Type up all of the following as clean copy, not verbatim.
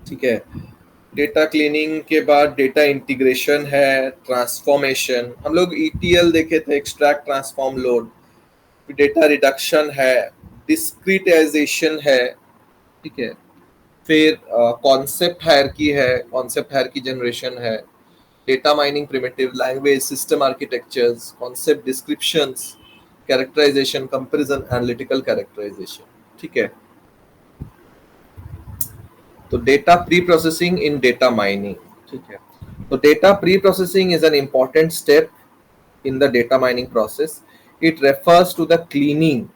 ठीक है। Data cleaning के बाद डेटा इंटीग्रेशन है, ट्रांसफॉर्मेशन, हम लोग ETL देखे थे, extract transform load. Data reduction है, डिस्क्रिटाइजेशन है, ठीक है। फिर कॉन्सेप्ट हायरकी है, कॉन्सेप्ट हायरकी जनरेशन है, data mining, primitive language system architectures, concept descriptions, characterisation, comparison, analytical characterisation, ठीक है। तो data pre processing in data mining, ठीक है। तो data pre processing is an important step in the data mining process. It refers to the cleaning,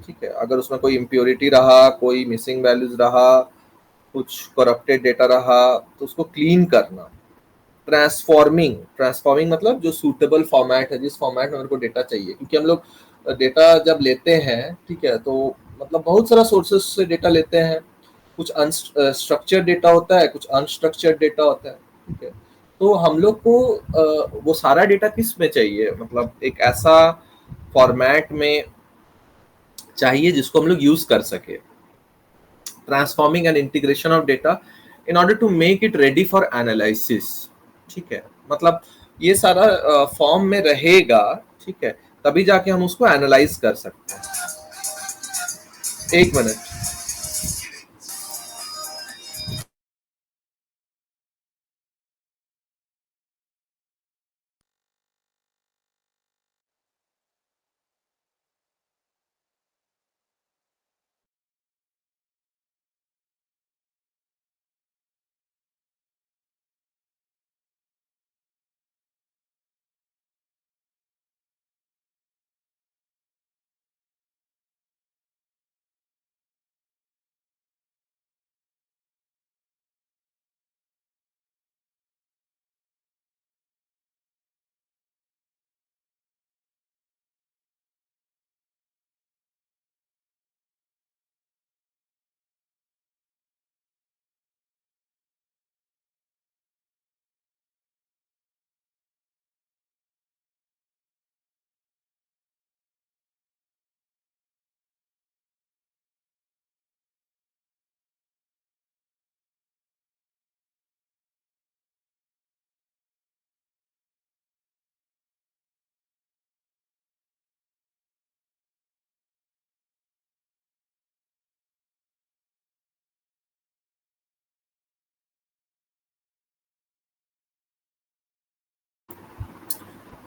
ठीक है। अगर उसमें कोई इम्प्योरिटी रहा, कोई मिसिंग वैल्यूज रहा, कुछ करप्टेड डेटा रहा, तो उसको क्लीन करना। ट्रांसफॉर्मिंग, ट्रांसफॉर्मिंग मतलब जो सूटेबल फॉर्मेट है, जिस फॉर्मेट में मेरे को डेटा चाहिए, क्योंकि हम लोग डेटा जब लेते हैं, ठीक है, तो मतलब बहुत सारा सोर्सेस से डेटा लेते हैं। कुछ अनस्ट्रक्चर्ड डेटा होता है, कुछ अनस्ट्रक्चर्ड डेटा होता है, ठीक है। तो हम लोग को वो सारा डेटा किस में चाहिए, मतलब एक ऐसा फॉर्मेट में चाहिए जिसको हम लोग यूज कर सके। Transforming and integration of data in order to make it ready for analysis, ठीक है। मतलब ये सारा फॉर्म में रहेगा, ठीक है, तभी जाके हम उसको एनालाइज कर सकते हैं। एक मिनट।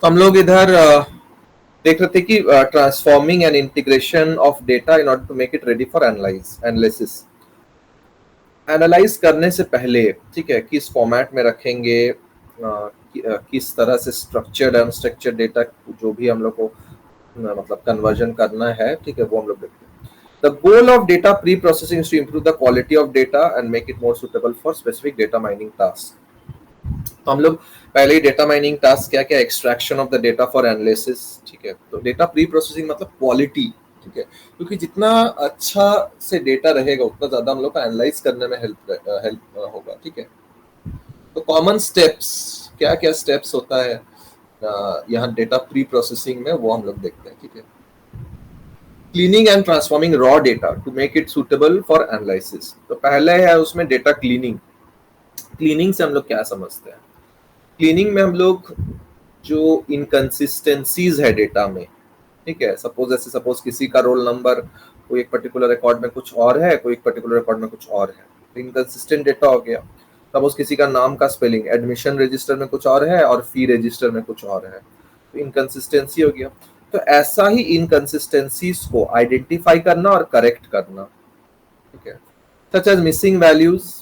तो हम लोग इधर देख रहे थे कि transforming and integration of data in order to make it ready for analysis. Analyse करने से पहले, ठीक है, किस फॉर्मेट में रखेंगे, किस तरह से स्ट्रक्चर्ड अनस्ट्रक्चर्ड डेटा जो भी हम लोग को मतलब कन्वर्जन करना है, ठीक है, वो हम लोग देखते हैं। The goal of data pre-processing is to improve the quality of data and make it more suitable for specific data mining tasks. तो हम लोग पहले ही डेटा माइनिंग टास्क क्या क्या, extraction of the data for analysis, ठीक है। तो data pre processing मतलब क्वालिटी, ठीक है, क्योंकि जितना अच्छा से डेटा रहेगा उतना ज्यादा हम लोग को एनालाइज करने में हेल्प होगा, ठीक है। तो कॉमन स्टेप्स, क्या क्या स्टेप्स होता है यहाँ डेटा प्री प्रोसेसिंग में, वो हम लोग देखते हैं, ठीक है। Cleaning and transforming raw data to make it suitable for analysis. तो पहले है उसमें डेटा क्लीनिंग। क्लीनिंग से हम लोग क्या समझते हैं? क्लीनिंग में हम लोग जो इनकंसिस्टेंसीज है डेटा में, ठीक है, सपोज किसी का रोल नंबर कोई एक पर्टिकुलर रिकॉर्ड में कुछ और है, कोई एक पर्टिकुलर रिकॉर्ड में कुछ और है, तो इनकंसिस्टेंट डेटा हो गया। सपोज किसी का नाम का स्पेलिंग एडमिशन रजिस्टर में कुछ और है और फी रजिस्टर में कुछ और है, तो इनकंसिस्टेंसी हो गया। तो ऐसा ही इनकंसिस्टेंसीज को आइडेंटिफाई करना और करेक्ट करना, ठीक है। सच एज मिसिंग वैल्यूज,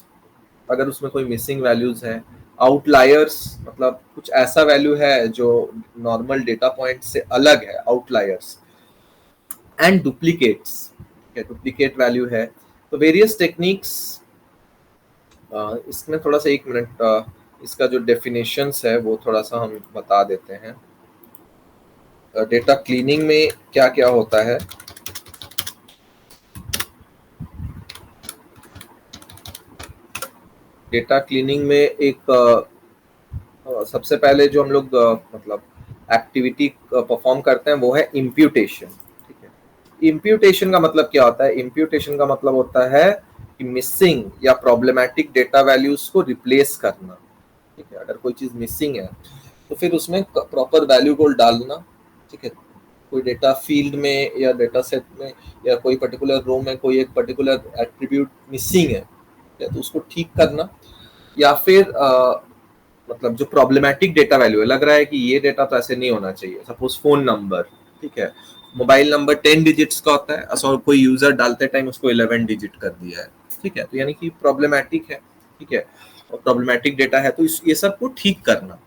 अगर उसमें कोई मिसिंग वैल्यूज है। आउटलायर्स मतलब कुछ ऐसा वैल्यू है जो नॉर्मल डेटा पॉइंट से अलग है, outliers. And duplicates, duplicate value है। तो वेरियस टेक्निक्स, इसमें थोड़ा सा एक मिनट, इसका जो डेफिनेशंस है वो थोड़ा सा हम बता देते हैं। डेटा क्लीनिंग में क्या क्या होता है। डेटा क्लीनिंग में एक सबसे पहले जो हम लोग मतलब एक्टिविटी परफॉर्म करते हैं वो है इम्प्यूटेशन, ठीक है। इम्प्यूटेशन का मतलब क्या होता है? इम्प्यूटेशन का मतलब होता है कि मिसिंग या प्रॉब्लमैटिक डेटा वैल्यूज को रिप्लेस करना, ठीक है। अगर कोई चीज मिसिंग है तो फिर उसमें प्रॉपर वैल्यू को डालना, ठीक है। कोई डेटा फील्ड में या डेटा सेट में या कोई पर्टिकुलर रो में कोई एक पर्टिकुलर एट्रीब्यूट मिसिंग है तो उसको ठीक करना, या फिर मतलब जो प्रॉब्लमैटिक डेटा वैल्यू है, लग रहा है कि ये डेटा तो ऐसे नहीं होना चाहिए, सपोज फोन नंबर, ठीक है। मोबाइल नंबर 10 डिजिट्स का होता है, और कोई यूजर डालते टाइम उसको 11 डिजिट कर दिया है, ठीक है। तो यानी कि प्रॉब्लमैटिक है, ठीक है, और प्रॉब्लमैटिक डेटा है, तो ये सब को ठीक करना,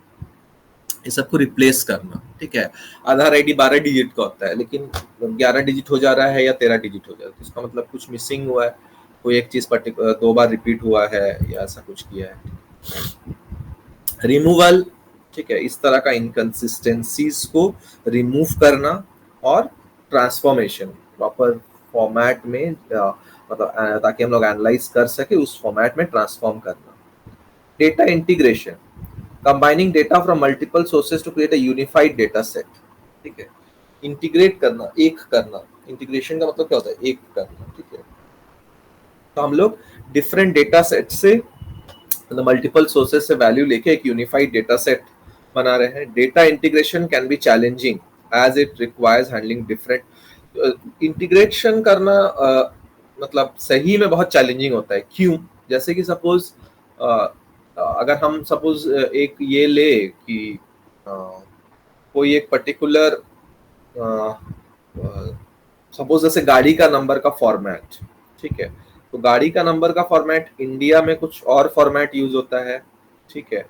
ये सबको रिप्लेस करना, ठीक है। आधार आईडी 12 डिजिट का होता है, लेकिन 11 डिजिट हो जा रहा है या 13 डिजिट हो जा रहा है, तो इसका मतलब कुछ मिसिंग हुआ है, कोई एक चीज दो बार रिपीट हुआ है या ऐसा कुछ किया है। रिमूवल, ठीक है, इस तरह का इनकंसिस्टेंसीज को रिमूव करना, और ट्रांसफॉर्मेशन प्रॉपर फॉर्मेट में, मतलब ताकि हम लोग एनालाइज कर सके उस फॉर्मेट में ट्रांसफॉर्म करना। Data integration, combining data from multiple sources to create a unified data set, ठीक है। इंटीग्रेट करना, एक करना, इंटीग्रेशन का मतलब क्या होता है, एक करना, ठीक है। तो हम लोग डिफरेंट डेटा सेट से, मतलब मल्टीपल सोर्सेज से वैल्यू लेके एक यूनिफाइड डेटा सेट बना रहे हैं। Data integration can be challenging as it requires handling different, integration करना मतलब सही में बहुत चैलेंजिंग होता है। क्यों? जैसे कि सपोज अगर हम सपोज एक ये ले कि कोई एक पर्टिकुलर सपोज जैसे गाड़ी का नंबर का फॉर्मेट, ठीक है। तो गाड़ी का नंबर का फॉर्मेट इंडिया में कुछ और फॉर्मेट यूज होता है, ठीक है।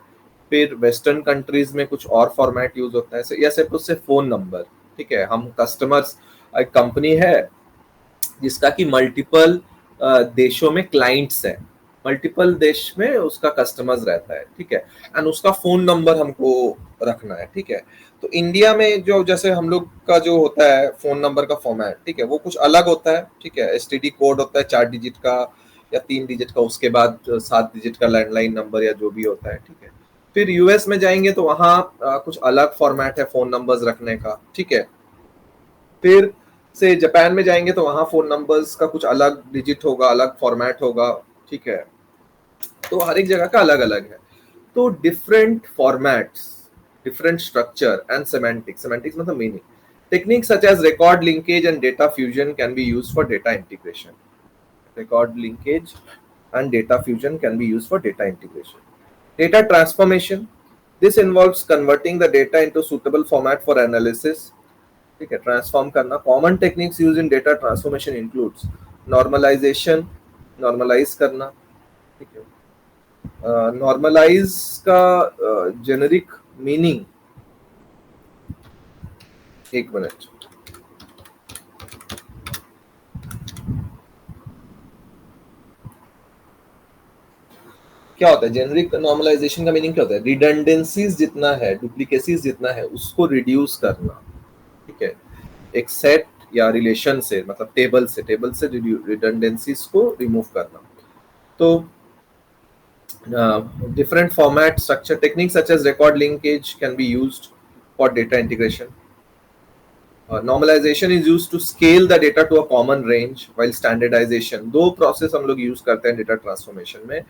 फिर वेस्टर्न कंट्रीज में कुछ और फॉर्मेट यूज होता है, या सिर्फ उससे फोन नंबर, ठीक है। हम कस्टमर्स, एक कंपनी है जिसका कि मल्टीपल देशों में क्लाइंट्स है, मल्टीपल देश में उसका कस्टमर्स रहता है, ठीक है। एंड उसका फोन नंबर हमको रखना है, ठीक है। तो इंडिया में जो जैसे हम लोग का जो होता है फोन नंबर का फॉर्मेट, ठीक है, वो कुछ अलग होता है, ठीक है। एसटीडी कोड होता है 4 डिजिट का या 3 डिजिट का, उसके बाद 7 डिजिट का लैंडलाइन नंबर या जो भी होता है, ठीक है। फिर यूएस में जाएंगे तो वहाँ कुछ अलग फॉर्मेट है फोन नंबर्स रखने का, ठीक है। फिर से जापान में जाएंगे तो वहां फोन नंबर्स का कुछ अलग डिजिट होगा, अलग फॉर्मेट होगा, ठीक है। तो हर एक जगह का अलग अलग है। तो different formats, different structure and semantics, semantics मतलब meaning, techniques such as record linkage and data fusion can be used for data integration. Record linkage and data fusion can be used for data integration. Data transformation, this involves converting the data into suitable format for analysis, ठीक है, transform करना। Common techniques use in data transformation includes normalization, normalize करना, ठीक है। Normalise का generic meaning, एक minute, क्या होता है जेनेरिक नॉर्मलाइजेशन का मीनिंग क्या होता है, रिडंडेंसीज जितना है, डुप्लीकेसीज जितना है उसको रिड्यूस करना, ठीक है। एक सेट या रिलेशन से, मतलब टेबल से रिडंडेंसीज को रिमूव करना। तो different format structure techniques such as record linkage can be used for data integration. Normalization is used to scale the data to a common range, while standardization, दो process हम लोग use करते हैं data transformation में,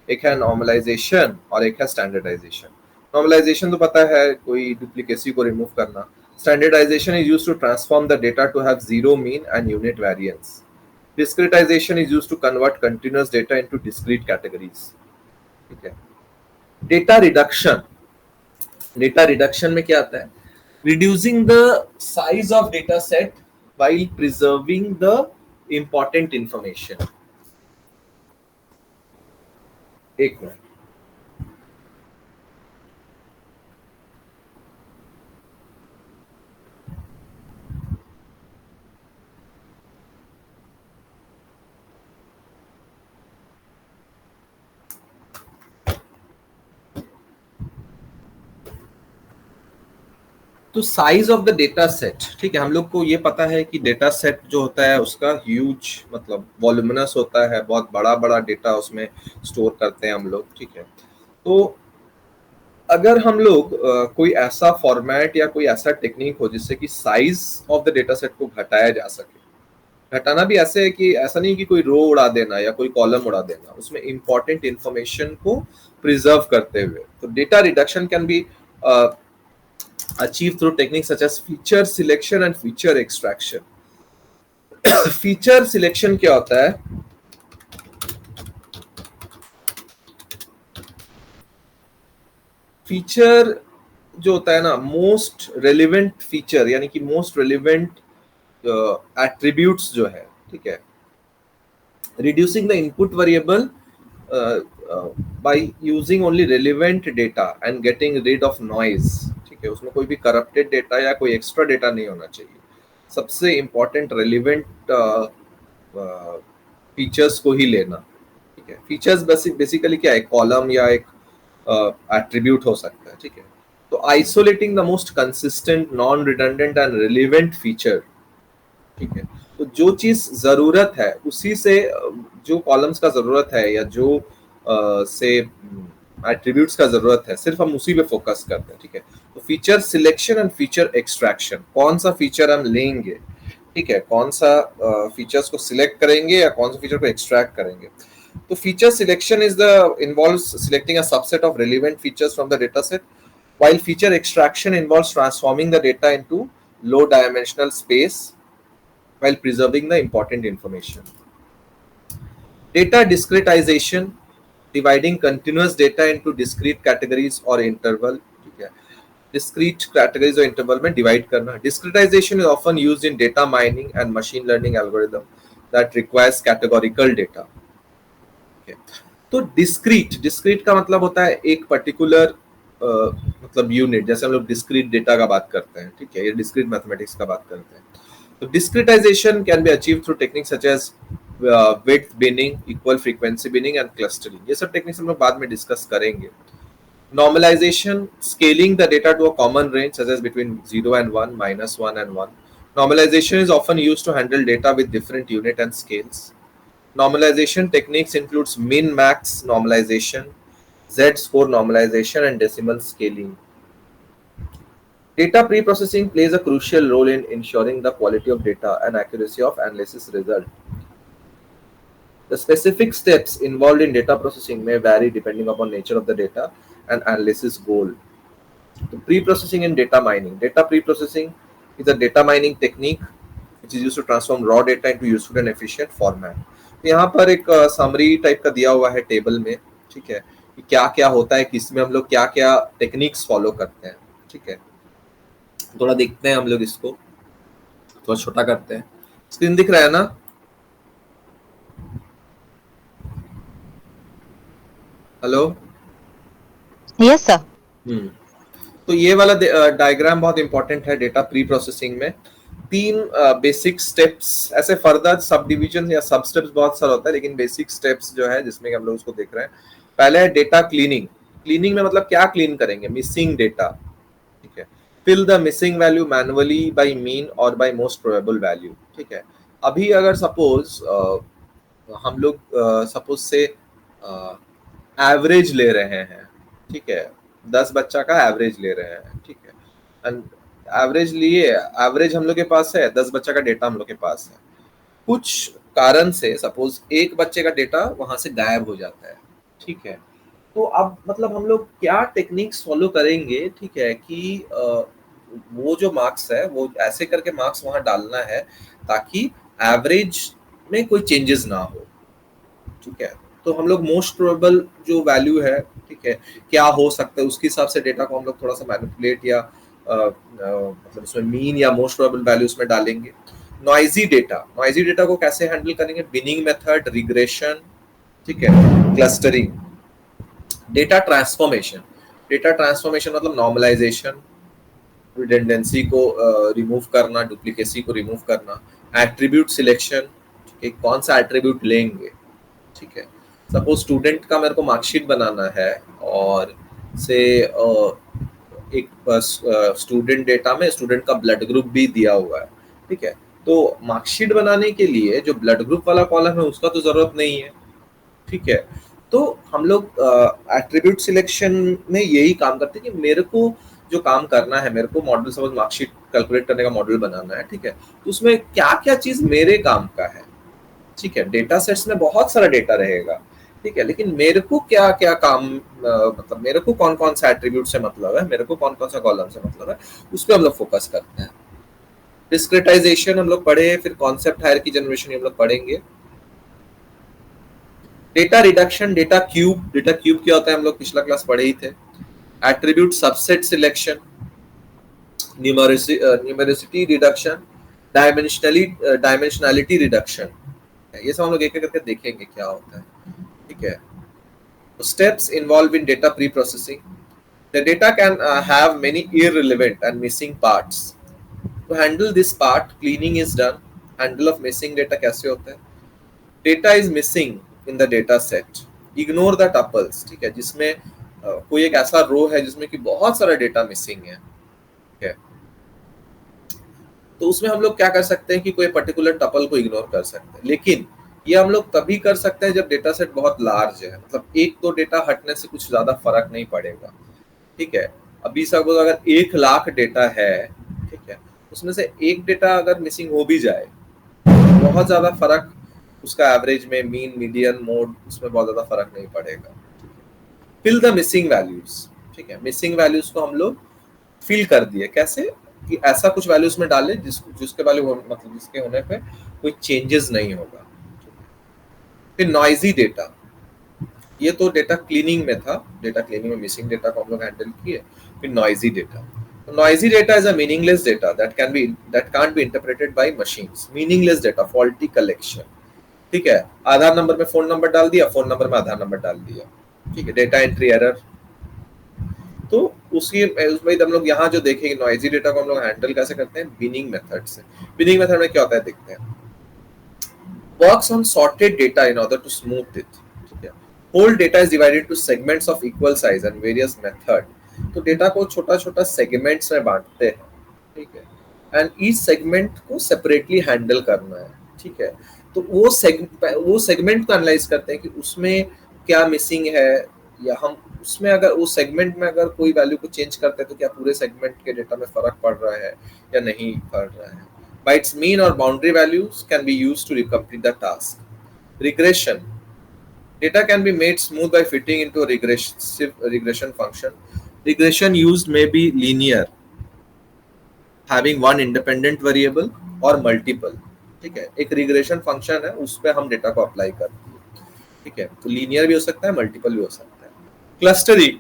एक है normalisation और एक है स्टैंडर्डाइजेशन। नॉर्मलाइजेशन तो पता है, कोई डुप्लीकेसी को रिमूव करना। Standardisation is used to transform the data to have zero mean and unit variance. Discretisation is used to convert continuous data into discrete categories, ठीक है। डेटा रिडक्शन, डेटा रिडक्शन में क्या आता है, reducing the size of data set while preserving the important information। एक minute, तो size of the data set, ठीक है। हम लोग को ये पता है कि डेटा सेट जो होता है उसका ह्यूज, मतलब वॉल्यूमिनस होता है, बहुत बड़ा बड़ा डेटा उसमें स्टोर करते हैं हम लोग, ठीक है। तो अगर हम लोग कोई ऐसा फॉर्मेट या कोई ऐसा टेक्निक हो जिससे कि size of the data set को घटाया जा सके, हटाना भी ऐसे है कि ऐसा नहीं कि कोई रो उड़ा देना या कोई कॉलम उड़ा देना, उसमें इंपॉर्टेंट इंफॉर्मेशन को प्रिजर्व करते हुए। तो data reduction can be achieved through techniques such as feature selection and feature extraction. Feature selection क्या होता है? फीचर जो होता है ना, मोस्ट रेलिवेंट फीचर यानी कि मोस्ट रेलिवेंट एट्रीब्यूट्स जो है, ठीक है, reducing the input variable by using only relevant data and getting rid of noise, ठीक है, उसमें कोई भी करप्टेड डेटा या कोई एक्स्ट्रा डेटा नहीं होना चाहिए। सबसे इंपॉर्टेंट रेलिवेंट फीचर्स को ही लेना, ठीक है। फीचर्स बेसिकली क्या है? कॉलम या एक एट्रीब्यूट हो सकता है, ठीक है। तो isolating the most consistent, non redundant and relevant feature, ठीक है। तो जो चीज जरूरत है उसी से, जो कॉलम्स का जरूरत है या जो से एट्रीब्यूट्स का जरूरत है, सिर्फ हम उसी पे फोकस करते हैं, ठीक है। तो feature selection and feature extraction, कौन सा फीचर हम लेंगे, ठीक है, कौन सा फीचर्स को सिलेक्ट करेंगे या कौन सा फीचर को एक्सट्रैक्ट करेंगे। तो feature selection is the involves selecting a subset of relevant features from the data set, while feature extraction involves transforming the data into low dimensional space while preserving the important information. Data discretization, dividing continuous data into discrete categories or interval, ठीक है, discrete categories or interval में divide करना। Discretization is often used in data mining and machine learning algorithm that requires categorical data, okay. तो discrete का मतलब होता है एक पर्टिकुलर मतलब यूनिट, जैसे हम लोग डिस्क्रीट डेटा का बात करते हैं, ठीक है, या डिस्क्रीट मैथमेटिक्स का बात करते हैं। तो discretisation can be achieve through technique such as width binning, equal frequency binning and clustering. ये सब टेक्निक्स हम लोग बाद में डिस्कस करेंगे। Normalisation, scaling the data to a common range such as between 0 and 1, -1 and 1. Normalization is often used to handle data with different unit and scales. Normalization techniques includes min-max normalization, Z-score normalization and decimal scaling. Data pre-processing plays a crucial role in ensuring the quality of data and accuracy of analysis result. The specific steps involved in data processing may vary depending upon nature of the data and analysis goal. The pre-processing and data mining. Data pre-processing is a data mining technique which is used to transform raw data into useful and efficient format. यहाँ पर एक summary type का दिया हुआ है table में, ठीक है, कि क्या क्या होता है, किसमें हम लोग क्या क्या टेक्निक्स फॉलो करते हैं, ठीक है। थोड़ा देखते हैं हम लोग इसको, थोड़ा छोटा करते हैं। स्क्रीन दिख रहा है ना? हेलो? Yes sir. तो ये वाला डायग्राम बहुत इंपॉर्टेंट है डेटा प्री प्रोसेसिंग में। 3 बेसिक स्टेप्स, ऐसे फर्दर सब डिविजन या सब स्टेप्स बहुत सारा होता है, लेकिन बेसिक स्टेप्स जो है जिसमें हम लोग उसको देख रहे हैं। पहले है डेटा क्लीनिंग। क्लीनिंग में मतलब क्या क्लीन करेंगे? मिसिंग डेटा, ठीक है। Fill the missing value manually by mean और बाय मोस्ट प्रोबेबल वैल्यू, ठीक है। अभी अगर सपोज हम लोग सपोज से एवरेज ले रहे हैं, ठीक है, 10 बच्चा का एवरेज ले रहे हैं, ठीक है, एवरेज लिए, एवरेज हम लोग के पास है, 10 बच्चा का डेटा हम लोग के पास है। कुछ कारण से सपोज एक बच्चे का डेटा वहां से गायब हो जाता है, ठीक है। तो अब मतलब हम लोग क्या टेक्निक्स फॉलो करेंगे, ठीक है, कि वो जो मार्क्स है वो ऐसे करके मार्क्स वहां डालना है ताकि एवरेज में कोई चेंजेस ना हो, ठीक है। तो हम लोग मोस्ट प्रोबेबल जो वैल्यू है, ठीक है, क्या हो सकता है उसके हिसाब से डेटा को हम लोग थोड़ा सा मैनिपुलेट या मतलब उसमें मीन या मोस्ट प्रोबेबल वैल्यूज में डालेंगे। नॉइजी डेटा को कैसे हैंडल करेंगे? बिनिंग मेथड, रिग्रेशन, ठीक है, क्लस्टरिंग। डेटा ट्रांसफॉर्मेशन मतलब नॉर्मलाइजेशन, रिडंडेंसी को रिमूव करना, डुप्लीकेसी को रिमूव करना। एट्रीब्यूट सिलेक्शन, ठीक है, कौन सा एट्रीब्यूट लेंगे, ठीक है। सपोज स्टूडेंट का मेरे को मार्कशीट बनाना है और से एक स्टूडेंट डेटा में स्टूडेंट का ब्लड ग्रुप भी दिया हुआ है, ठीक है। तो मार्कशीट बनाने के लिए जो ब्लड ग्रुप वाला कॉलम है उसका तो जरूरत नहीं है, ठीक है। तो हम लोग एट्रीब्यूट सिलेक्शन में यही काम करते हैं कि मेरे को जो काम करना है, मेरे को मॉडल सपोज मार्कशीट कैलकुलेट करने का मॉडल बनाना है, ठीक है, तो उसमें क्या क्या चीज मेरे काम का है, ठीक है। डेटा सेट्स में बहुत सारा डेटा रहेगा, ठीक है, लेकिन मेरे को क्या क्या काम, मतलब मेरे को कौन कौन सा एट्रीब्यूट से मतलब है, मेरे को कौन कौन सा कॉलम से मतलब है, उस पर हम लोग फोकस करते हैं। डिस्क्रिटाइजेशन हम लोग पढ़े, फिर कॉन्सेप्ट हायरार्की जनरेशन हम लोग पढ़ेंगे। Data reduction, data cube, data cube क्या होता है हम लोग पिछला क्लास पढ़े ही थे। Attribute subset selection, numerosity reduction, dimensionality reduction, ये सब हम लोग एक एक करके देखेंगे क्या होता है, ठीक है। Steps involved in data pre-processing. The data can have many irrelevant and missing parts. To handle this part, cleaning is done. Handle of missing data कैसे होता है? Data is missing in the data set. Ignore the tuples, ठीक है, जिसमें कोई एक ऐसा रो है जिसमें कि बहुत सारा डेटा मिसिंग है, ठीक है, तो उसमें हम लोग क्या कर सकते हैं कि कोई पर्टिकुलर टपल को इग्नोर कर सकते हैं, लेकिन ये हम लोग तभी कर सकते हैं जब डेटा सेट बहुत लार्ज है, मतलब एक दो डेटा हटने से कुछ ज्यादा फर्क नहीं पड़ेगा, ठीक है। अभी सब अगर 1,00,000 डेटा है, ठीक है, उसमें से एक डेटा अगर मिसिंग हो भी जाए, बहुत ज्यादा फर्क उसका एवरेज में, मीन, मीडियन, मोड, उसमें बहुत ज्यादा फर्क नहीं पड़ेगा। फिल द मिसिंग वैल्यूज, ठीक है, मिसिंग वैल्यूज को हम लोग फिल कर दिए, कैसे कि ऐसा कुछ वैल्यूज में डाले जिसके वैल्यू मतलब जिसके होने पे कोई चेंजेस नहीं होगा। फिर नॉइजी डेटा, ये तो डेटा क्लीनिंग में था, डेटा क्लीनिंग में मिसिंग डेटा को हम लोग हैंडल किए। फिर noisy data, noisy data is a meaningless data that can't be interpreted bye machines. Meaningless data, faulty collection, ठीक है, आधार नंबर में फोन नंबर डाल दिया, फोन नंबर में आधार नंबर डाल दिया, ठीक है, डेटा एंट्री एरर। तो उसमें हम लोग यहाँ जो देखेंगे नॉइजी डेटा को हम लोग हैंडल कैसे करते हैं, बिनिंग मेथड से। बिनिंग मेथड में क्या होता है देखते हैं। Works on sorted data in order to smooth it, ठीक है। Whole data is divided to segments of equal size and various method. तो डेटा को छोटा छोटा सेगमेंट्स में बांटते हैं, ठीक है, एंड ईच सेगमेंट को सेपरेटली हैंडल करना है, ठीक है। तो वो सेगमेंट को एनालाइज करते हैं कि उसमें क्या मिसिंग है, या हम उसमें अगर उस सेगमेंट में अगर कोई वैल्यू को चेंज करते हैं तो क्या पूरे सेगमेंट के डेटा में फर्क पड़ रहा है या नहीं पड़ रहा है। By its mean or boundary values can be used to complete the task. Regression, data can be made smooth by fitting into a regression function. Regression used may be linear, having one independent variable or multiple, ठीक है। एक regression function है, उस पे हम data को apply करते हैं, ठीक है, तो लीनियर भी हो सकता है, मल्टीपल भी हो सकता है। क्लस्टरिंग,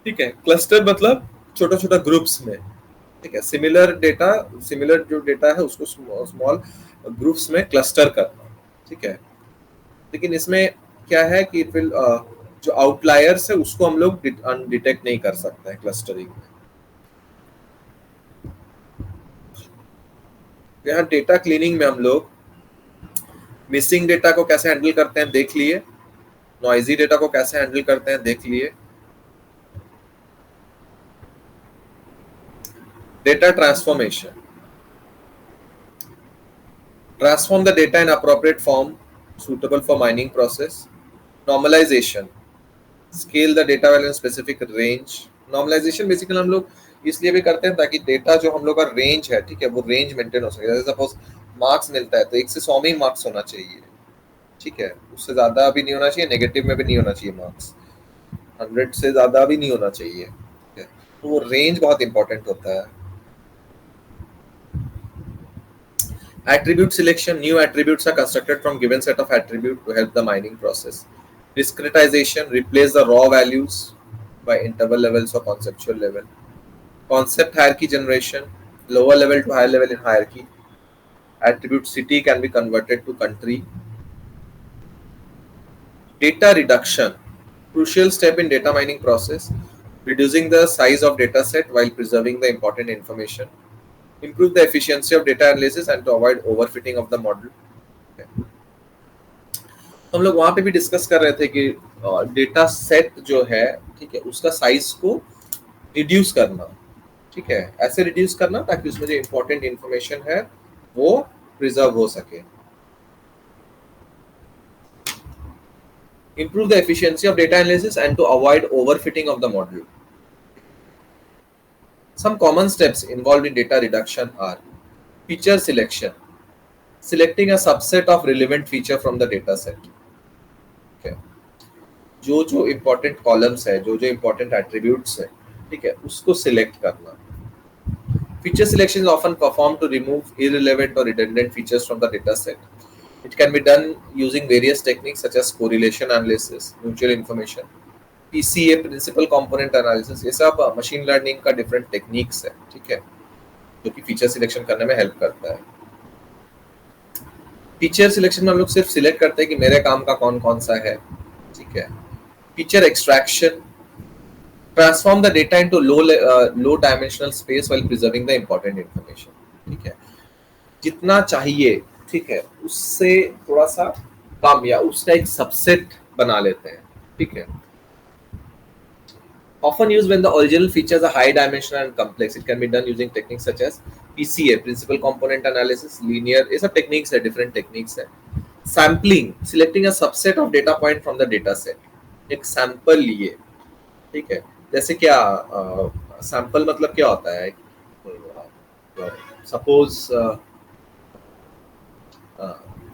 ठीक है, क्लस्टर मतलब छोटा छोटा ग्रुप्स में, ठीक है, सिमिलर जो डेटा है उसको स्मॉल ग्रुप्स में क्लस्टर करना, ठीक है। लेकिन इसमें क्या है कि फिर जो आउटलायर्स है उसको हम लोग डिटेक्ट नहीं कर सकते हैं क्लस्टरिंग में। यहाँ डेटा क्लीनिंग में हम लोग मिसिंग डेटा को कैसे हैंडल करते हैं देख लिए, नॉइजी डेटा को कैसे हैंडल करते हैं देख लिए। Data transformation, transform the data in appropriate form suitable for mining process. Normalization, scale the data value in specific range. Normalization basically हम लोग इसलिए भी करते हैं ताकि डेटा जो हम लोग का रेंज है, ठीक है, वो रेंज मेंटेन हो सके। जैसे सपोज मार्क्स मिलता है तो 1 से 100 में ही मार्क्स होना चाहिए, ठीक है, उससे ज्यादा भी नहीं होना चाहिए, नेगेटिव में भी नहीं होना चाहिए मार्क्स, 100 से ज्यादा भी नहीं होना चाहिए, ठीक है, तो वो रेंज बहुत इंपॉर्टेंट होता है। Attribute selection, new attributes are constructed from given set of attributes to help the mining process. Discretization, replace the raw values by interval levels or conceptual level. Concept hierarchy generation, lower level to higher level in hierarchy. Attribute city can be converted to country. Data reduction, crucial step in data mining process, reducing the size of data set while preserving the important information. Improve the efficiency of data analysis and to avoid overfitting of the model. हम लोग वहां पे भी discuss कर रहे थे कि data set जो है, ठीक है, उसका साइज को रिड्यूस करना, ठीक है, ऐसे रिड्यूस करना ताकि उसमें जो इंपॉर्टेंट इंफॉर्मेशन है वो प्रिजर्व हो सके। Improve the efficiency of data analysis and to avoid overfitting of the model. Some common steps involved in data reduction are feature selection, selecting a subset of relevant feature from the data set. Okay. जो important columns है, जो important attributes है, ठीक है, उसको select करना. Feature selection is often performed to remove irrelevant or redundant features from the data set. It can be done using various techniques such as correlation analysis, mutual information, PCA principal component analysis. ये सब machine learning का different techniques है, ठीक है, जो कि feature selection करने में help करता है. Feature selection में हम लोग सिर्फ select करते हैं कि मेरे काम का कौन कौन सा है, ठीक है. Feature extraction, transform the data into low dimensional space while preserving the important information. ठीक है, जितना चाहिए, ठीक है, उससे थोड़ा सा कम या उसका एक सबसेट बना लेते हैं, ठीक है. Often used when the original features are high dimensional and complex. It can be done using techniques such as PCA, principal component analysis, linear. ये सब techniques है, different techniques है. Sampling, selecting a subset of data point from the data set. एक sample लिए, ठीक है. जैसे क्या सैंपल मतलब क्या होता है? सपोज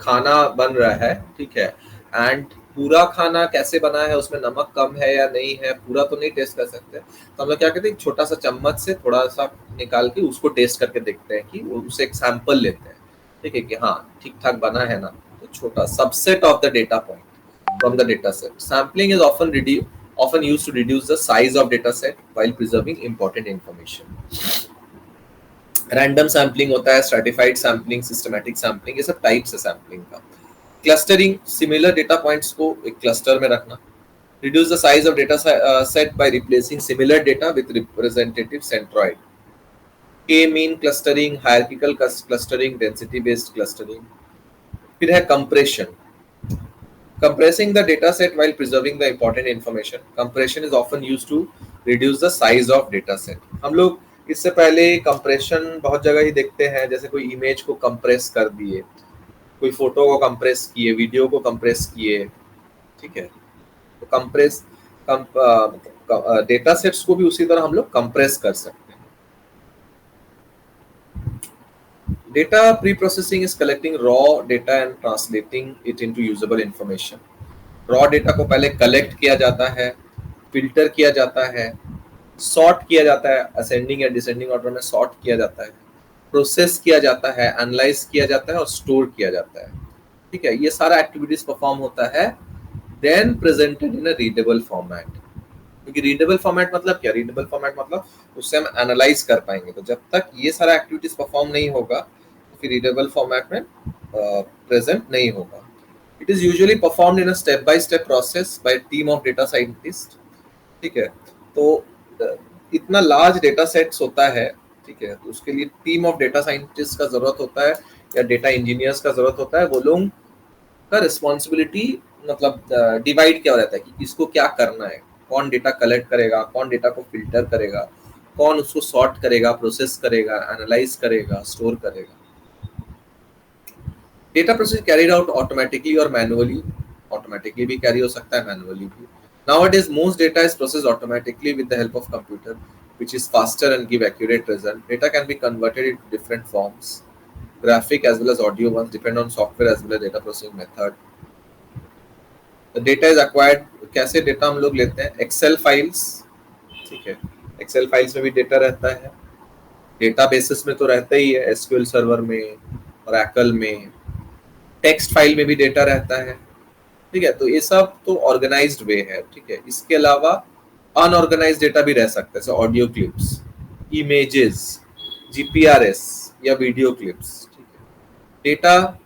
खाना बन रहा है, ठीक है, एंड पूरा खाना कैसे बना है, उसमें नमक कम है या नहीं है, पूरा तो नहीं टेस्ट कर सकते, तो हम लोग क्या कहते हैं, छोटा सा चम्मच से थोड़ा सा निकाल के उसको टेस्ट करके देखते हैं कि उसे एक सैंपल लेते हैं, ठीक है, कि हाँ ठीक ठाक बना है ना. तो छोटा subset of the data point from the data set. Sampling is often used to reduce the size of data set while preserving important information. Random sampling होता है, stratified sampling, systematic sampling, ये सब types है sampling का. Clustering, similar data points को एक cluster में रखना. Reduce the size of data set by replacing similar data with representative centroid. K-mean clustering, hierarchical clustering, density-based clustering. फिर है compression. Compressing the data set while preserving the important information. Compression is often used to reduce the size of data set. हम लोग इससे पहले compression बहुत जगह ही देखते हैं, जैसे कोई इमेज को compress कर दिए, कोई फोटो को compress किए, वीडियो को compress किए, ठीक है. तो compress डेटा सेट्स को भी उसी तरह हम लोग compress कर सकते हैं. Data pre-processing is collecting raw data and translating it into usable information. Raw data को पहले collect किया जाता है, filter किया जाता है, sort किया जाता है, ascending या descending order में sort किया जाता है, process किया जाता है, analyze किया जाता है और store किया जाता है, ठीक है. ये सारा activities perform होता है, then presented in a readable format. क्योंकि रीडेबल फॉर्मेट मतलब क्या? रीडेबल फॉर्मेट मतलब उससे हम एनालाइज कर पाएंगे. तो जब तक ये सारा एक्टिविटीज परफॉर्म नहीं होगा तो फिर रीडेबल फॉर्मेट में प्रेजेंट नहीं होगा. It is usually performed in a step by step process by team of data scientist, ठीक है. तो इतना लार्ज डेटा सेट्स होता है, ठीक है, तो उसके लिए टीम ऑफ डेटा साइंटिस्ट का जरूरत होता है या डेटा इंजीनियर्स का जरूरत होता है. वो लोग का रिस्पॉन्सिबिलिटी मतलब डिवाइड क्या रहता है कि किसको क्या करना है, कौन डेटा कलेक्ट करेगा, कौन डेटा को फिल्टर करेगा, कौन उसको सॉर्ट करेगा, प्रोसेस करेगा, एनालाइज करेगा, स्टोर करेगा. Data process carried out automatically और मैनुअली. ऑटोमेटिकली भी कैरी हो सकता है, मैनुअली भी. Nowadays most data is processed automatically with the help of computer, which is faster and give accurate result. Data can be converted into different forms, graphic as well as audio ones, depend on software as well as data processing method. The data is acquired. कैसे data हम लोग लेते हैं? Excel files, ठीक है, Excel files में भी data रहता है, डेटाबेसेस में तो रहता ही है, एसक्यूएल सर्वर में, ओरेकल में, टेक्स्ट फाइल में भी डेटा रहता है, ठीक है. तो ये सब तो ऑर्गेनाइज्ड वे है, ठीक है. इसके अलावा अनऑर्गेनाइज्ड डेटा भी रह सकता है, जैसे ऑडियो क्लिप्स, इमेजेस, जीपीआरएस या वीडियो क्लिप्स, ठीक है.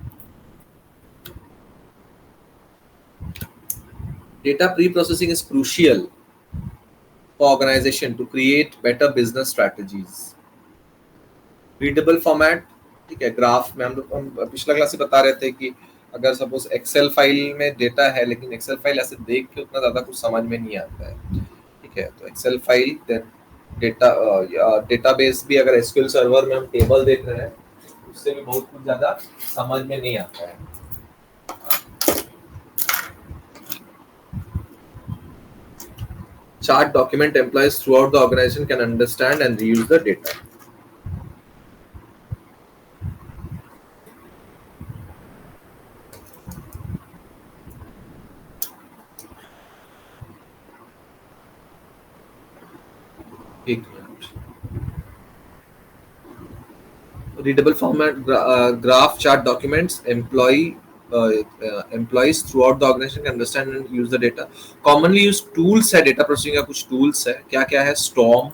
Data pre-processing is crucial for organization to create better business strategies. Readable format, ठीक है. ग्राफ में हम पिछला क्लास से बता रहे थे कि अगर सपोज एक्सेल फाइल में डेटा है, लेकिन एक्सेल फाइल ऐसे देख के उतना ज्यादा कुछ समझ में नहीं आता है, ठीक है. तो एक्सेल फाइल, देन डेटाबेस भी, अगर एसक्यूएल सर्वर में हम टेबल देख रहे हैं उससे भी बहुत कुछ ज्यादा समझ में नहीं आता है. chart document employees throughout the organization can understand and reuse the data. Readable format, graph, chart documents, employees throughout the organization can understand and use the data. Commonly used tools है data processing का, कुछ tools है, क्या क्या है? Storm,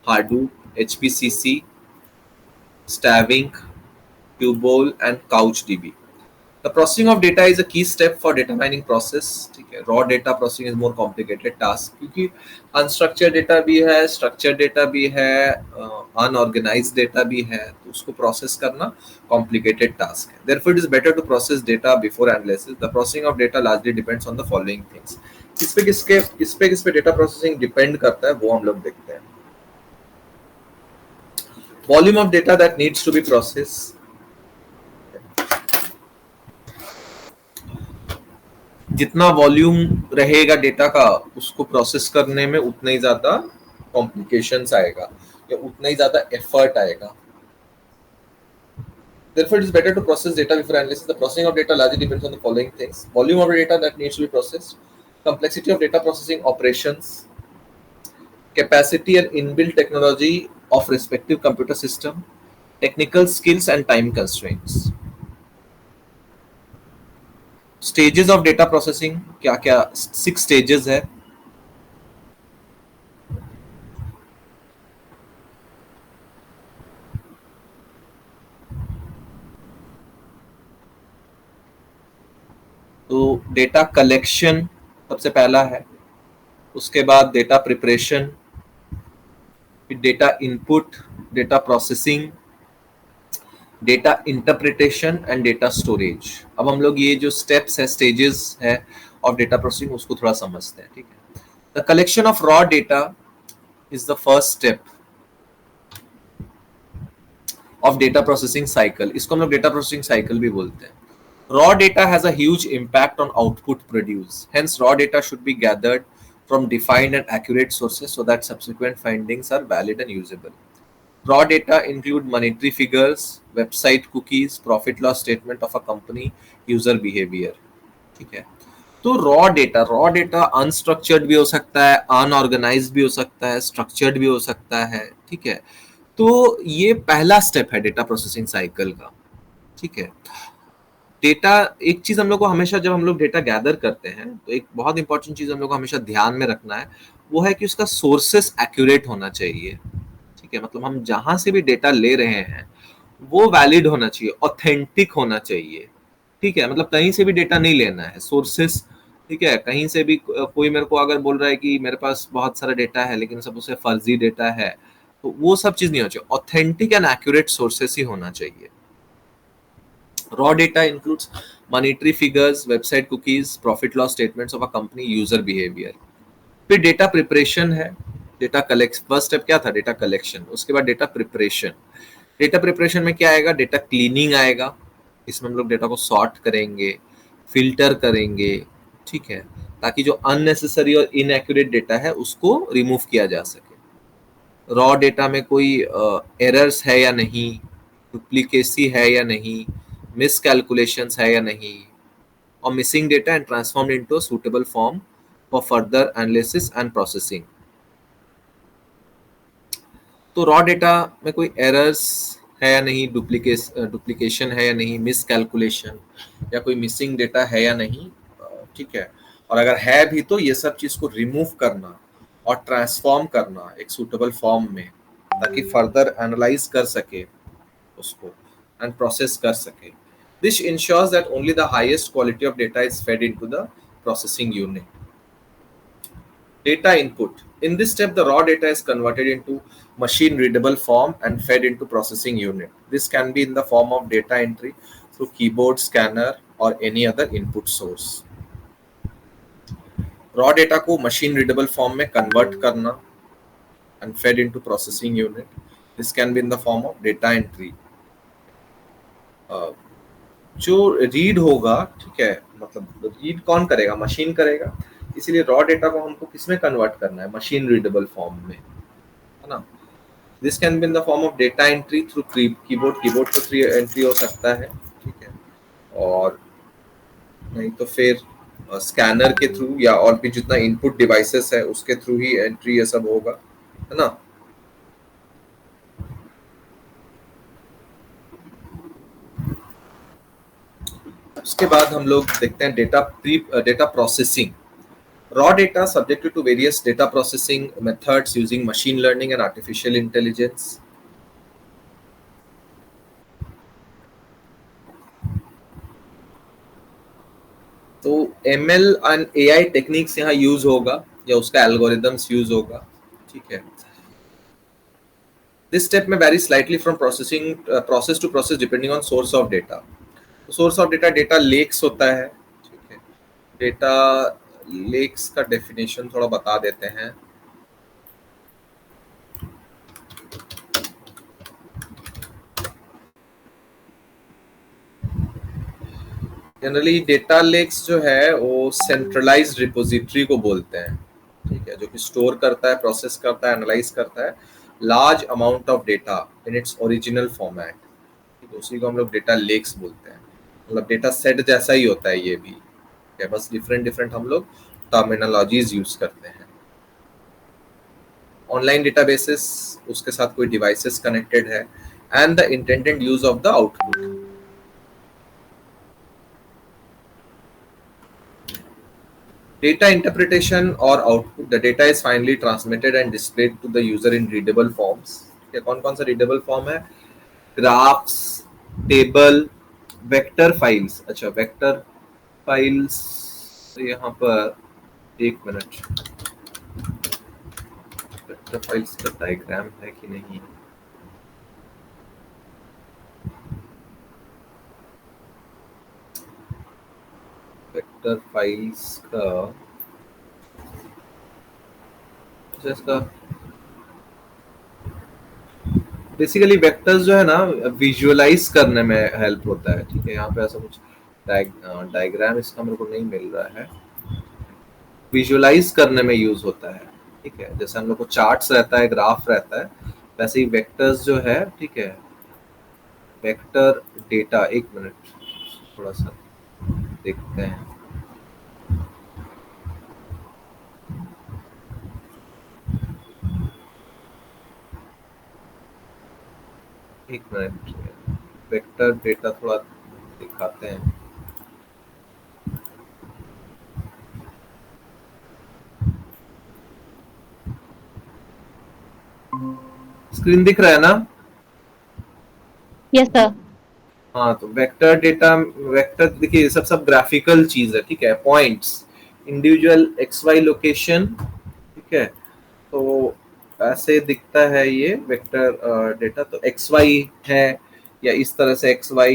Hadoop, HPCC, Stavink, Cubole and CouchDB. The processing of data is a key step for data mining process. ठीक है, raw data processing is more complicated task क्योंकि unstructured data भी है, structured data भी है, unorganized data भी है, तो उसको process करना complicated task है. Therefore, it is better to process data before analysis. The processing of data largely depends on the following things. किस पे data processing depend करता है वो हम लोग देखते हैं. Volume of data that needs to be processed. जितना वॉल्यूम रहेगा डेटा का उसको प्रोसेस करने में उतना ही ज्यादा कॉम्प्लिकेशंस आएगा या उतना ही ज्यादा एफर्ट आएगा. Therefore, it is better to process data before analysis. The processing of data largely depends on the following things: volume of data that needs to be processed, complexity of data processing operations, capacity and inbuilt technology of respective computer system, technical skills and time constraints. Stages of data processing क्या क्या? 6 stages है. तो data collection सबसे पहला है, उसके बाद data preparation, फिर data input, data processing, data interpretation and data storage. अब हम लोग ये जो स्टेप्स है, स्टेजेस है ऑफ डेटा प्रोसेसिंग, उसको थोड़ा समझते हैं. ठीक है, the collection of raw data is the first step of data processing cycle. इसको हम लोग डेटा प्रोसेसिंग साइकिल भी बोलते हैं. Raw data has a huge impact on output produced. Hence, raw data should be gathered from defined and accurate sources so that subsequent findings are valid and usable. Raw data include monetary figures, website cookies, profit loss statement of a company, user behavior. ठीक है, तो raw data unstructured भी हो सकता है, unorganized भी हो सकता है, structured भी हो सकता है. ठीक है, तो ये पहला स्टेप है डेटा प्रोसेसिंग साइकिल का. ठीक है, डेटा, एक चीज हम लोग को हमेशा जब हम लोग डेटा गैदर करते हैं तो एक बहुत इंपॉर्टेंट चीज हम लोग को हमेशा ध्यान में रखना है, वो है कि उसका सोर्सेस एक्यूरेट होना चाहिए. ठीक है, मतलब हम जहां से भी डेटा ले रहे हैं वो वैलिड होना चाहिए, ऑथेंटिक होना चाहिए. ठीक है, मतलब कहीं से भी डेटा नहीं लेना है, सोर्सेस. ठीक है, कहीं से भी कोई मेरे को अगर बोल रहा है कि मेरे पास बहुत सारा डेटा है लेकिन सब उससे फर्जी डेटा है, तो वो सब चीज नहीं होना चाहिए. ऑथेंटिक एंड एक्यूरेट सोर्सेस ही होना चाहिए. Raw data includes monetary figures, website cookies, profit loss statements of a company, user behavior. फिर डेटा प्रिपरेशन है. डेटा कलेक्ट, फर्स्ट स्टेप क्या था? Data collection. उसके बाद डेटा प्रिपरेशन. डेटा प्रिपरेशन में क्या आएगा? डेटा क्लीनिंग आएगा. इसमें हम लोग डेटा को सॉर्ट करेंगे, फिल्टर करेंगे. ठीक है, ताकि जो अननेसेसरी और इनएक्यूरेट डेटा है उसको रिमूव किया जा सके. रॉ डेटा में कोई एरर्स है या नहीं, डुप्लीकेसी है या नहीं, मिसकैलकुलेशंस है या नहीं, और missing data and transformed into suitable form for further analysis and processing. तो रॉ डेटा में कोई एरर्स है या नहीं, डुप्लीकेशन है या नहीं, मिसकैलकुलेशन या कोई मिसिंग डेटा है या नहीं. ठीक है, और अगर है भी तो ये सब चीज को रिमूव करना और ट्रांसफॉर्म करना एक सूटेबल फॉर्म में, ताकि फर्दर एनालाइज कर सके उसको and process कर सके. This ensures that only the highest quality of data is fed into the processing unit. Data input. In this step, the raw data is converted into machine readable form and fed into processing unit. This can be in the form of data entry through keyboard, scanner or any other input source. Raw data को machine readable form में convert करना and fed into processing unit. This can be in the form of data entry. जो read होगा, ठीक है, मतलब read कौन करेगा? मशीन करेगा. इसीलिए रॉ डेटा को हमको किसमें कन्वर्ट करना है, मशीन रीडेबल फॉर्म में, है ना। This can be in the form of data entry through keyboard पे एंट्री हो सकता है, ठीक है, और नहीं तो फिर स्कैनर के थ्रू या और भी जितना इनपुट डिवाइसेस है उसके थ्रू ही एंट्री ये सब होगा, है ना। उसके बाद हम लोग देखते हैं data processing. Raw data subjected to various data processing methods using machine learning and artificial intelligence. तो ML एंड AI टेक्निक्स यहाँ यूज होगा या उसका एल्गोरिदम्स यूज होगा, ठीक है। दिस स्टेप में vary slightly from process to process depending on source of data. Source of data lakes होता है, ठीक है। डेटा लेक्स का डेफिनेशन थोड़ा बता देते हैं। जनरली डेटा लेक्स जो है वो सेंट्रलाइज्ड रिपोजिटरी को बोलते हैं, ठीक है, जो कि स्टोर करता है, प्रोसेस करता है, एनालाइज करता है large amount of data in its original format, ठीक है। उसी को हम लोग डेटा लेक्स बोलते हैं। मतलब डेटा सेट जैसा ही होता है ये भी, ठीक है, बस डिफरेंट हम लोग टर्मिनोलॉजीज यूज करते हैं। ऑनलाइन डेटाबेसेस, उसके साथ कोई डिवाइसेस कनेक्टेड है, and the intended use of the output. Data interpretation or output, the data is finally transmitted and displayed to the user in readable forms। कौन कौन सा readable form है? Graphs, table, vector files. अच्छा, vector files यहाँ पर एक minute, vector files का diagram है कि नहीं? वेक्टर फाइल्स का इसका बेसिकली वेक्टर्स जो है ना विजुअलाइज करने में हेल्प होता है, ठीक है। यहाँ पे ऐसा कुछ डायग्राम इसका मेरे को नहीं मिल रहा है, विजुअलाइज करने में यूज होता है, ठीक है। जैसे हम लोग को चार्ट्स रहता है, ग्राफ रहता है, वैसे ही वेक्टर्स जो है, ठीक है। वेक्टर डेटा, एक मिनट थोड़ा सा देखते हैं। एक मिनट, वेक्टर डेटा थोड़ा दिखाते हैं। स्क्रीन दिख रहा है ना? Yes sir. हाँ, तो वेक्टर डेटा, वेक्टर देखिए सब ग्राफिकल चीज है, ठीक है। पॉइंट्स, इंडिविजुअल XY लोकेशन, ठीक है। तो ऐसे दिखता है ये वेक्टर डेटा। तो XY है या इस तरह से XY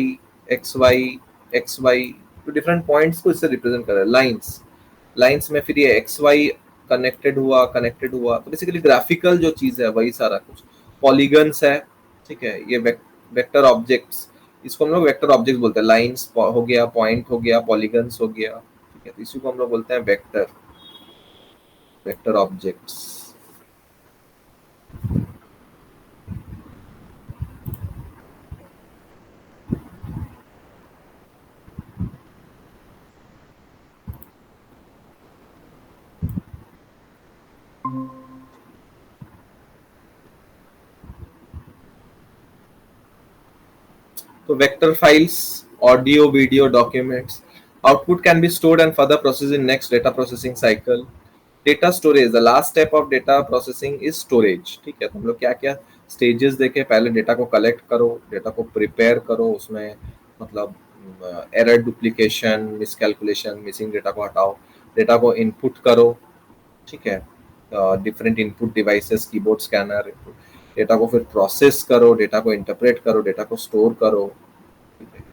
XY XY, तो डिफरेंट पॉइंट्स को इससे रिप्रेजेंट कर रहा है। लाइंस में फिर ये XY कनेक्टेड हुआ। तो बेसिकली ग्राफिकल जो चीज है वही सारा कुछ। पॉलीगन्स है, ठीक है। ये वेक्टर ऑब्जेक्ट्स, इसको हम लोग वेक्टर ऑब्जेक्ट्स बोलते हैं। लाइंस हो गया, पॉइंट हो गया, पॉलीगन्स हो गया, ठीक है। तो इसी को हम लोग बोलते हैं vector objects. So vector files, audio, video, documents. Output can be stored and further processed in next data processing cycle. Data storage, the last step of data processing is storage, ठीक है। तो हम लोग क्या क्या स्टेजेस देखे, पहले data को कलेक्ट करो, डेटा को प्रिपेयर करो, उसमें मतलब error, duplication, miscalculation, missing data को हटाओ, डेटा को इनपुट करो, ठीक है। Different input devices, keyboard, scanner, data को फिर प्रोसेस करो, डेटा को इंटरप्रेट करो, डेटा को स्टोर करो, ठीक है।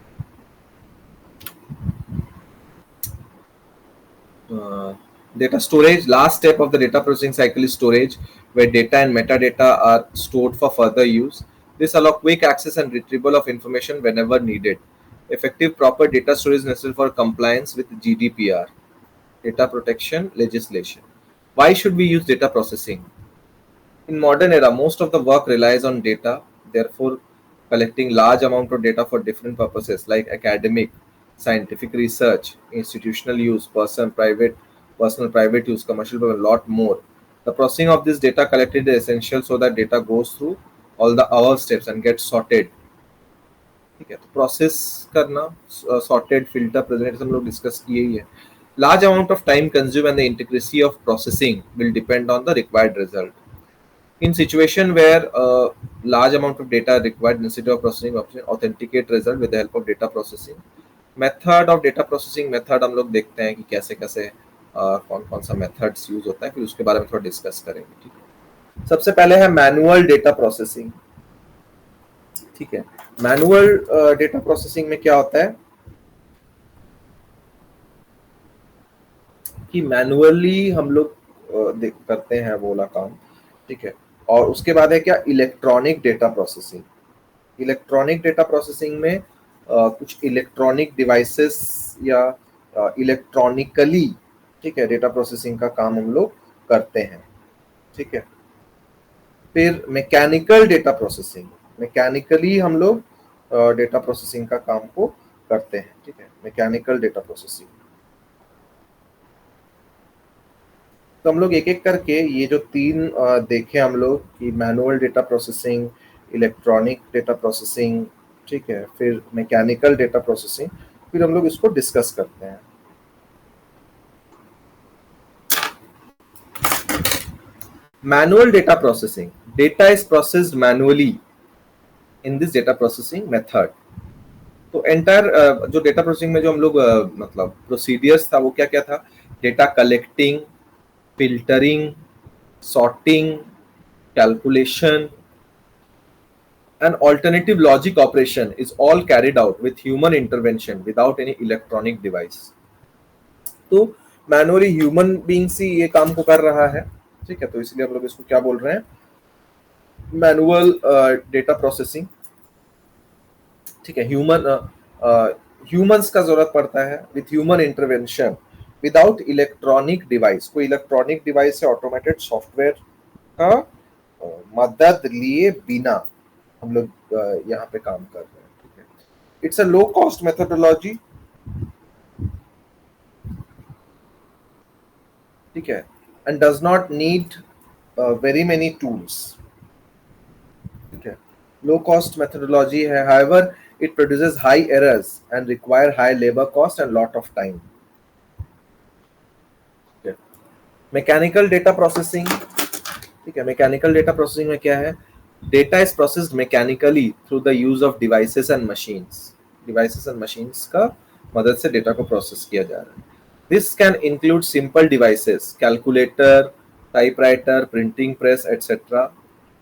Data storage, last step of the data processing cycle is storage, where data and metadata are stored for further use. This allows quick access and retrieval of information whenever needed. Effective proper data storage is necessary for compliance with GDPR. data protection legislation. Why should we use data processing? In modern era, most of the work relies on data. Therefore, collecting large amount of data for different purposes like academic, scientific research, institutional use, personal private use, commercial, a lot more. The processing of this data collected is essential so that data goes through all the above steps and gets sorted. ठीक है, तो process करना, sorted, filter, present हम लोग discuss किए ही है. Large amount of time consumed and the intricacy of processing will depend on the required result. In situation where a large amount of data required instead of processing, authenticate result with the help of data processing. Method of data processing method हम लोग देखते हैं कि कैसे कैसे कौन कौन सा मेथड्स यूज होता है, फिर उसके बारे में थोड़ा डिस्कस करेंगे. ठीक है, सबसे पहले है मैनुअल डेटा प्रोसेसिंग. ठीक है, मैनुअल डेटा प्रोसेसिंग में क्या होता है कि मैनुअली हम लोग करते हैं वो वाला काम. ठीक है, और उसके बाद है क्या, electronic data processing. Electronic data processing में कुछ इलेक्ट्रॉनिक डिवाइसेस या इलेक्ट्रॉनिकली, ठीक है, डेटा प्रोसेसिंग का काम हम लोग करते हैं. ठीक है, फिर मैकेनिकल डेटा प्रोसेसिंग, मैकेनिकली हम लोग डेटा प्रोसेसिंग का काम को करते हैं. ठीक है, मैकेनिकल डेटा प्रोसेसिंग. तो हम लोग एक एक करके ये जो तीन देखे हम लोग कि manual data processing, electronic data processing, ठीक है, फिर मैकेनिकल डेटा प्रोसेसिंग, फिर हम लोग इसको डिस्कस करते हैं. Manual data processing, data is processed manually in this data processing method. तो एंटायर जो डेटा प्रोसेसिंग में जो हम लोग मतलब प्रोसीडियर्स था वो क्या क्या था, data collecting, filtering, sorting, calculation, and alternative logic operation is all carried out with human intervention without any electronic device. तो मैनुअली ह्यूमन बीइंग्स ही ये काम को कर रहा है. ठीक है, तो इसलिए हम लोग इसको क्या बोल रहे हैं, मैनुअल डेटा प्रोसेसिंग. ठीक है, ह्यूमंस का जरूरत पड़ता है with human intervention without electronic device. कोई इलेक्ट्रॉनिक डिवाइस से ऑटोमेटेड सॉफ्टवेयर का मदद लिए बिना हम लोग यहाँ पे काम कर रहे हैं. ठीक है, it's a low cost methodology. ठीक है, and does not need very many tools. ठीक है, लो कॉस्ट मेथोडोलॉजी है. However it produces high errors and require high labour cost and lot of time. Mechanical data processing. ठीक है, mechanical data processing में क्या है, data is processed mechanically through the use of devices and machines. Devices and machines का मदद से data को process किया जा रहा है. This can include simple devices, calculator, typewriter, printing press, etcetera.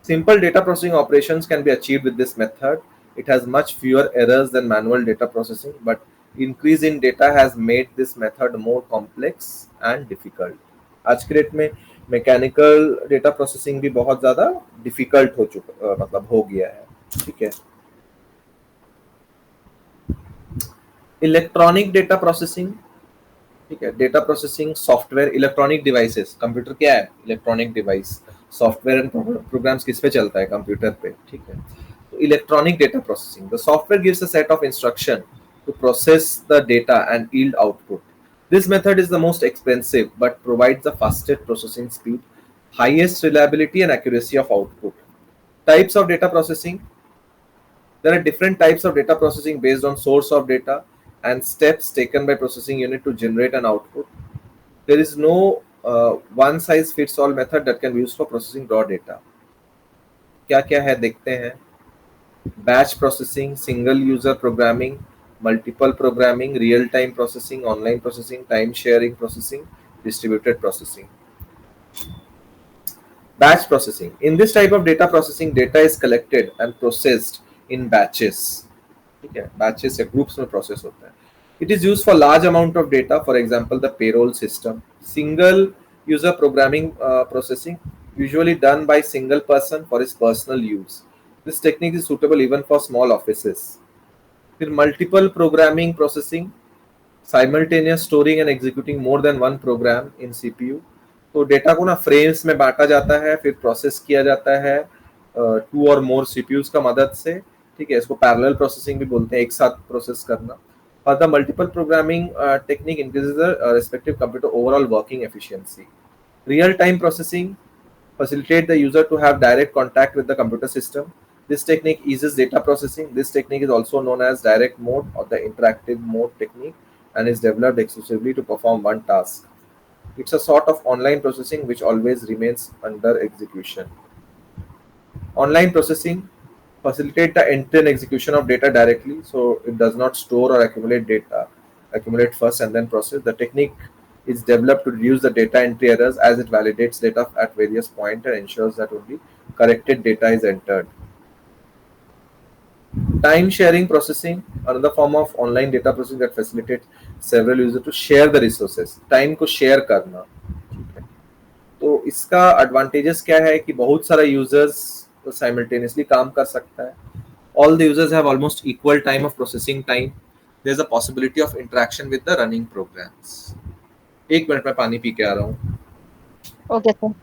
Simple data processing operations can be achieved with this method. It has much fewer errors than manual data processing, but increase in data has made this method more complex and difficult. आज के date में mechanical data processing भी बहुत ज्यादा difficult हो चुका, मतलब हो गया है. ठीक है, इलेक्ट्रॉनिक डेटा प्रोसेसिंग. ठीक है, data processing software, electronic devices. Computer क्या है, electronic device. Software and programs किस पे चलता है, कंप्यूटर पे. ठीक है, तो electronic data processing, the software gives a set of instruction to process the data and yield output. This method is the most expensive but provides the fastest processing speed, highest reliability and accuracy of output. Types of data processing. There are different types of data processing based on source of data and steps taken by processing unit to generate an output. There is no one size fits all method that can be used for processing raw data. क्या क्या है देखते हैं. Batch processing, single user programming, multiple programming, real-time processing, online processing, time-sharing processing, distributed processing. Batch processing. In this type of data processing, data is collected and processed in batches. ठीक है, batches या groups में process होता है. It is used for large amount of data, for example, the payroll system. Single user programming processing, usually done by single person for his personal use. This technique is suitable even for small offices. फिर multiple programming processing. Simultaneous storing and executing more than one program in CPU. तो डेटा को ना frames में बांटा जाता है, फिर प्रोसेस किया जाता है टू और मोर सीपीयूज का मदद से। ठीक है, इसको पैरेलल प्रोसेसिंग भी बोलते हैं, एक साथ प्रोसेस करना। और the multiple programming technique increases the respective computer overall working efficiency. Real time processing facilitate the user to have direct contact with the computer system. This technique eases data processing. This technique is also known as direct mode or the interactive mode technique and is developed exclusively to perform one task. It's a sort of online processing which always remains under execution. Online processing facilitate the end-to-end execution of data directly, so it does not store or accumulate data, accumulate first and then process. The technique is developed to reduce the data entry errors as it validates data at various points and ensures that only corrected data is entered. Time sharing processing, another form of online data processing that facilitates several users to share the resources. Time को share करना, ठीक है। तो इसका advantages क्या है कि बहुत सारा यूजर्स साइमल्टेनियसली काम कर सकता है। All the users have almost equal time of processing time. There's a possibility of interaction with the running programs. एक मिनट में पानी पी के आ रहा हूँ। Okay, sir.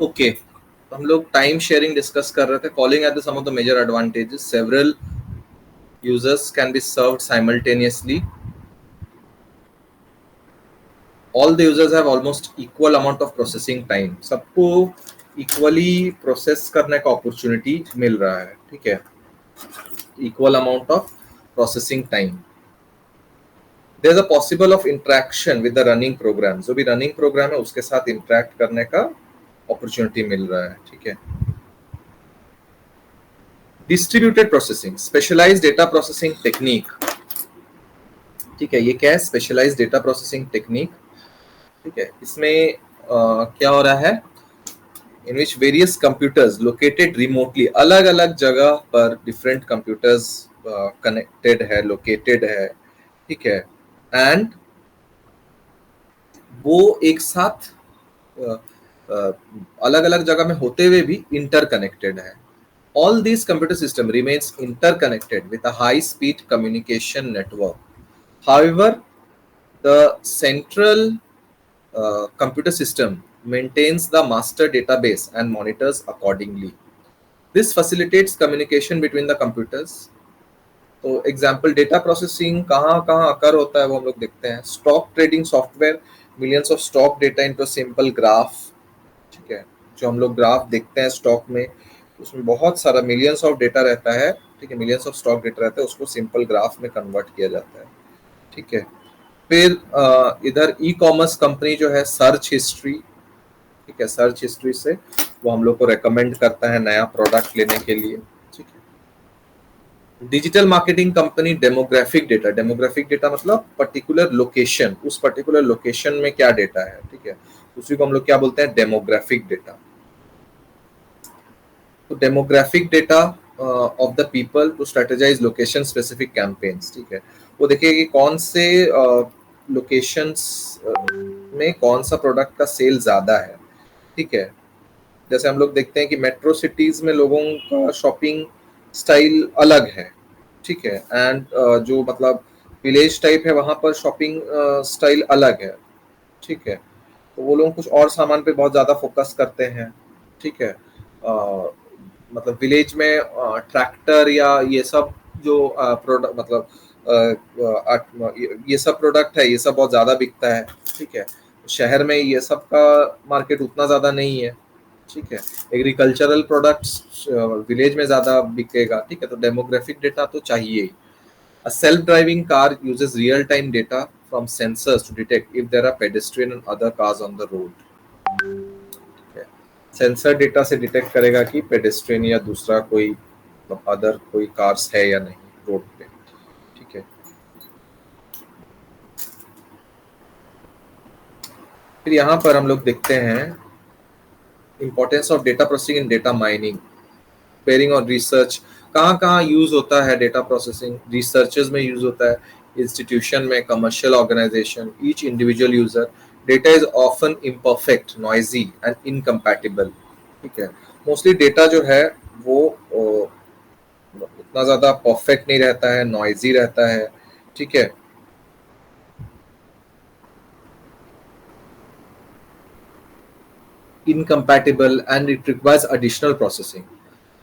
ओके, हम लोग टाइम शेयरिंग डिस्कस कर रहे थे। Calling at the some of the major advantages, several users can be served simultaneously. All the users have almost equal amount of processing time. सबको equally process करने का opportunity मिल रहा है, ठीक है। Equal amount of processing time. There is a possible of interaction with the running program. जो भी रनिंग प्रोग्राम है उसके साथ इंटरेक्ट करने का अपॉर्चुनिटी मिल रहा है, ठीक है। Distributed processing, specialized data processing technique, ठीक है। ये क्या है? स्पेशलाइज्ड डेटा प्रोसेसिंग टेक्निक, ठीक है। इसमें क्या हो रहा है? In which various computers located remotely, अलग अलग जगह पर डिफरेंट कंप्यूटर्स कनेक्टेड है, लोकेटेड है, ठीक है। एंड वो एक साथ अलग अलग जगह में होते हुए भी इंटरकनेक्टेड है। All these computer system remains interconnected with a high speed communication network. However, the central computer system maintains the master database and monitors accordingly. This facilitates communication between the computers. तो example data processing कहाँ कहाँ अकर होता है वो हम लोग देखते हैं। Stock trading software, millions of stock data into simple graph, ठीक है। जो हम लोग ग्राफ देखते हैं स्टॉक में, उसमें बहुत सारा मिलियंस ऑफ डेटा रहता है, ठीक है। मिलियंस ऑफ स्टॉक डेटा रहता है, उसको सिंपल ग्राफ में कन्वर्ट किया जाता है, ठीक है। फिर इधर ई कॉमर्स कंपनी जो है, सर्च हिस्ट्री, ठीक है। सर्च हिस्ट्री से वो हम लोग को रेकमेंड करता है नया प्रोडक्ट लेने के लिए, ठीक है। Digital marketing company, demographic data, demographic data मतलब पर्टिकुलर लोकेशन, उस पर्टिकुलर लोकेशन में क्या डेटा है, ठीक है, उसी को हम लोग क्या बोलते हैं? Demographic data. तो demographic data of the people to strategise location specific campaigns, ठीक है। वो देखिए कि कौन से लोकेशंस में कौन सा प्रोडक्ट का सेल ज्यादा है, ठीक है। जैसे हम लोग देखते हैं कि मेट्रो सिटीज में लोगों का शॉपिंग स्टाइल अलग है, ठीक है। एंड जो मतलब विलेज टाइप है वहां पर शॉपिंग स्टाइल अलग है, ठीक है। तो वो लोग कुछ और सामान पे बहुत ज्यादा फोकस करते हैं, ठीक है। मतलब विलेज में ट्रैक्टर या ये सब जो प्रोडक्ट मतलब ये सब प्रोडक्ट है, ये सब बहुत ज्यादा बिकता है, ठीक है। शहर में ये सब का मार्केट उतना ज्यादा नहीं है, ठीक है। एग्रीकल्चरल प्रोडक्ट्स विलेज में ज्यादा बिकेगा, ठीक है। तो डेमोग्राफिक डेटा तो चाहिए ही। A self-driving car uses real-time data from sensors to detect if there are pedestrian and other cars on the road. Sensor data से डिटेक्ट करेगा कि पेडेस्ट्रियन या दूसरा कोई अदर कोई कार्स है या नहीं रोड पे, ठीक है। फिर यहाँ पर हम लोग देखते हैं importance of data processing in data mining, pairing और रिसर्च। कहाँ कहाँ यूज होता है डेटा प्रोसेसिंग? रिसर्चेस में यूज होता है, इंस्टीट्यूशन में, commercial organization, each individual user. Data is often imperfect, noisy and incompatible, ठीक है। मोस्टली डेटा जो है वो उतना ज्यादा परफेक्ट नहीं रहता है, नॉइजी रहता है, ठीक है। Incompatible and it requires additional processing.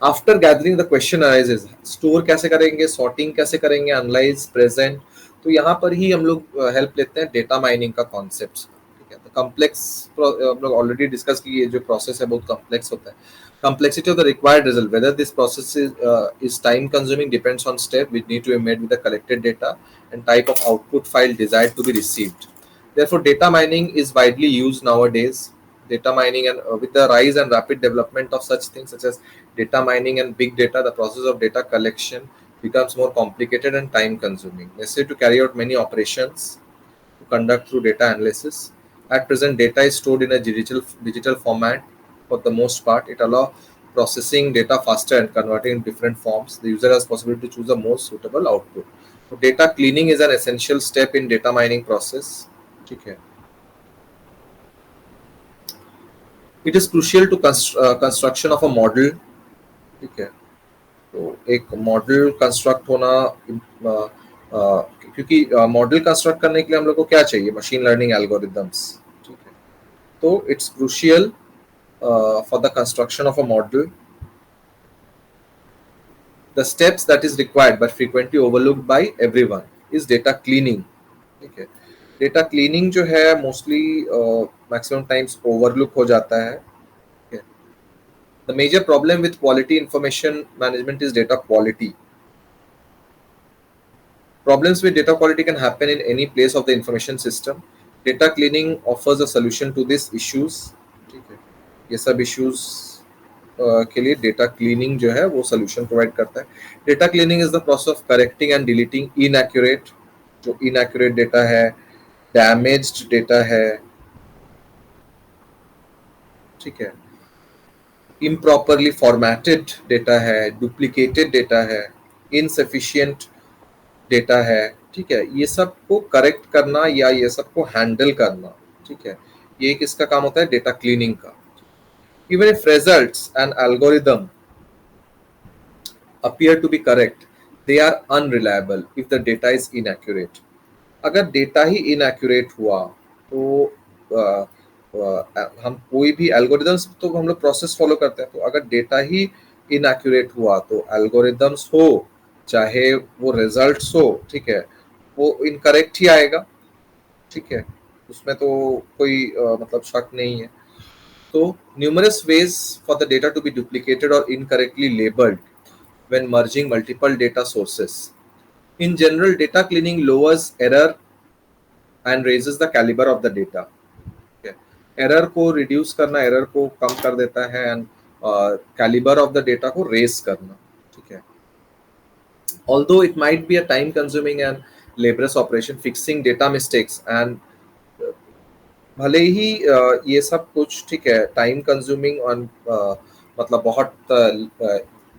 After gathering the question arises, store कैसे करेंगे, सॉर्टिंग कैसे करेंगे, एनालाइज, प्रेजेंट। तो यहाँ पर ही हम लोग हेल्प लेते हैं डेटा माइनिंग का कॉन्सेप्ट, ठीक है। तो कॉम्प्लेक्स हम लोग ऑलरेडी डिस्कस किए, जो प्रोसेस है बहुत कॉम्प्लेक्स होता है। Complexity of the required result, whether this process is time consuming, depends on step which need to be made with the collected data and type of output file desired to be received. Therefore, data mining is widely used nowadays. Data mining and with the rise and rapid development of such things such as data mining and big data, the process of data collection becomes more complicated and time consuming. Necessary to carry out many operations to conduct through data analysis. At present, data is stored in a digital format. For the most part, it allows processing data faster and converting in different forms. The user has possibility to choose the most suitable output. So data cleaning is an essential step in data mining process, ठीक है। It is crucial to construction of a model, ठीक है। तो एक model construct होना क्योंकि model construct करने के लिए हम लोग को क्या चाहिए? मशीन लर्निंग एल्गोरिदम्स, ठीक है। तो it's crucial for the construction of a model. The steps that is required but frequently overlooked by everyone is data cleaning, ठीक है। डेटा क्लीनिंग जो है मोस्टली मैक्सिमम टाइम्स ओवरलुक हो जाता है, ठीक है। The major problem with quality information management is data quality. Problems with data quality can happen in any place of the information system. Data cleaning offers a solution to these issues, ठीक है। ये सब issues के लिए data cleaning जो है वो solution provide करता है। Data cleaning is the process of correcting and deleting inaccurate, जो इनएक्यूरेट डेटा है, डैमेज्ड डेटा है, ठीक है, इम्प्रॉपरली फॉर्मेटेड डेटा है, डुप्लीकेटेड डेटा है, इनसफिशिएंट डेटा है, ठीक है, ये सब को करेक्ट करना या ये सब को हैंडल करना, ठीक है, ये किसका काम होता है? डेटा क्लीनिंग का। Even if results and algorithm appear to be correct, they are unreliable if the data is inaccurate. अगर डेटा ही इनएक्यूरेट हुआ तो हम कोई भी एल्गोरिदम्स तो हम लोग प्रोसेस फॉलो करते हैं, तो अगर डेटा ही इनएक्यूरेट हुआ तो एल्गोरिदम्स हो चाहे वो रिजल्ट्स हो, ठीक है, वो इनकरेक्ट ही आएगा, ठीक है, उसमें तो कोई मतलब शक नहीं है। तो numerous ways for the data to be duplicated और incorrectly labelled when merging multiple data sources. In general, data cleaning lowers error and raises the caliber of the data. Okay. Error को reduce करना, error को कम कर देता है and caliber of the data को raise करना, ठीक है. Although it might be a time consuming and laborious operation, fixing data mistakes and भले ही ये सब कुछ, ठीक है, टाइम कंज्यूमिंग और मतलब बहुत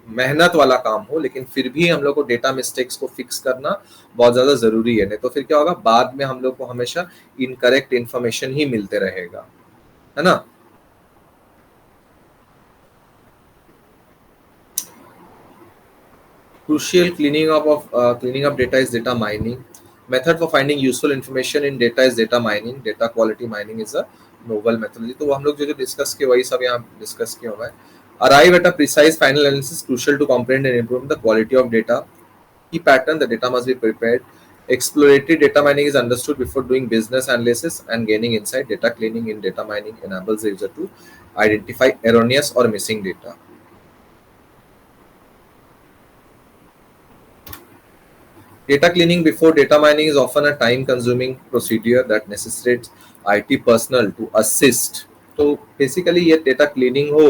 मेहनत वाला काम हो, लेकिन फिर भी हम लोग को डेटा मिस्टेक्स को फिक्स करना बहुत ज्यादा जरूरी है, नहीं तो फिर क्या होगा, बाद में हम लोग को हमेशा इनकरेक्ट इंफॉर्मेशन ही मिलते रहेगा, है ना। Crucial cleaning up data is data mining. Method for finding useful information in data is data mining. Data quality mining is a novel methodology. तो हम लोग जो डिस्कस किए वही सब यहाँ डिस्कस किया हुआ है। Arrive at a precise final analysis crucial to comprehend and improve the quality of data. Key pattern: the data must be prepared. Exploratory data mining is understood before doing business analysis and gaining insight. Data cleaning in data mining enables the user to identify erroneous or missing data. Data cleaning before data mining is often a time-consuming procedure that necessitates IT personnel to assist. तो basically ये data cleaning हो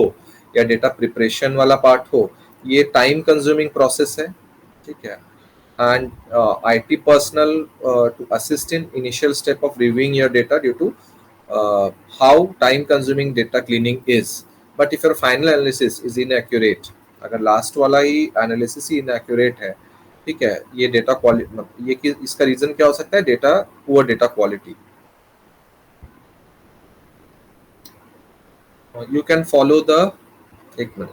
या data preparation वाला part हो, ये time consuming process है, ठीक है, and IT personnel to assist in initial step of reviewing your data due to how time consuming data cleaning is. But if your final analysis is inaccurate, अगर last वाला ही analysis ही inaccurate है, ठीक है, ये data quality, ये इसका reason क्या हो सकता है? Data poor data quality. You can follow the, एक minute,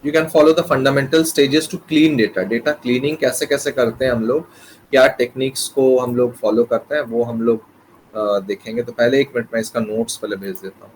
you can follow the fundamental stages to clean data. Data cleaning कैसे कैसे करते हैं हम लोग, क्या टेक्निक्स को हम लोग फॉलो करते हैं, वो हम लोग देखेंगे. तो पहले एक मिनट में इसका नोट्स पहले भेज देता हूँ.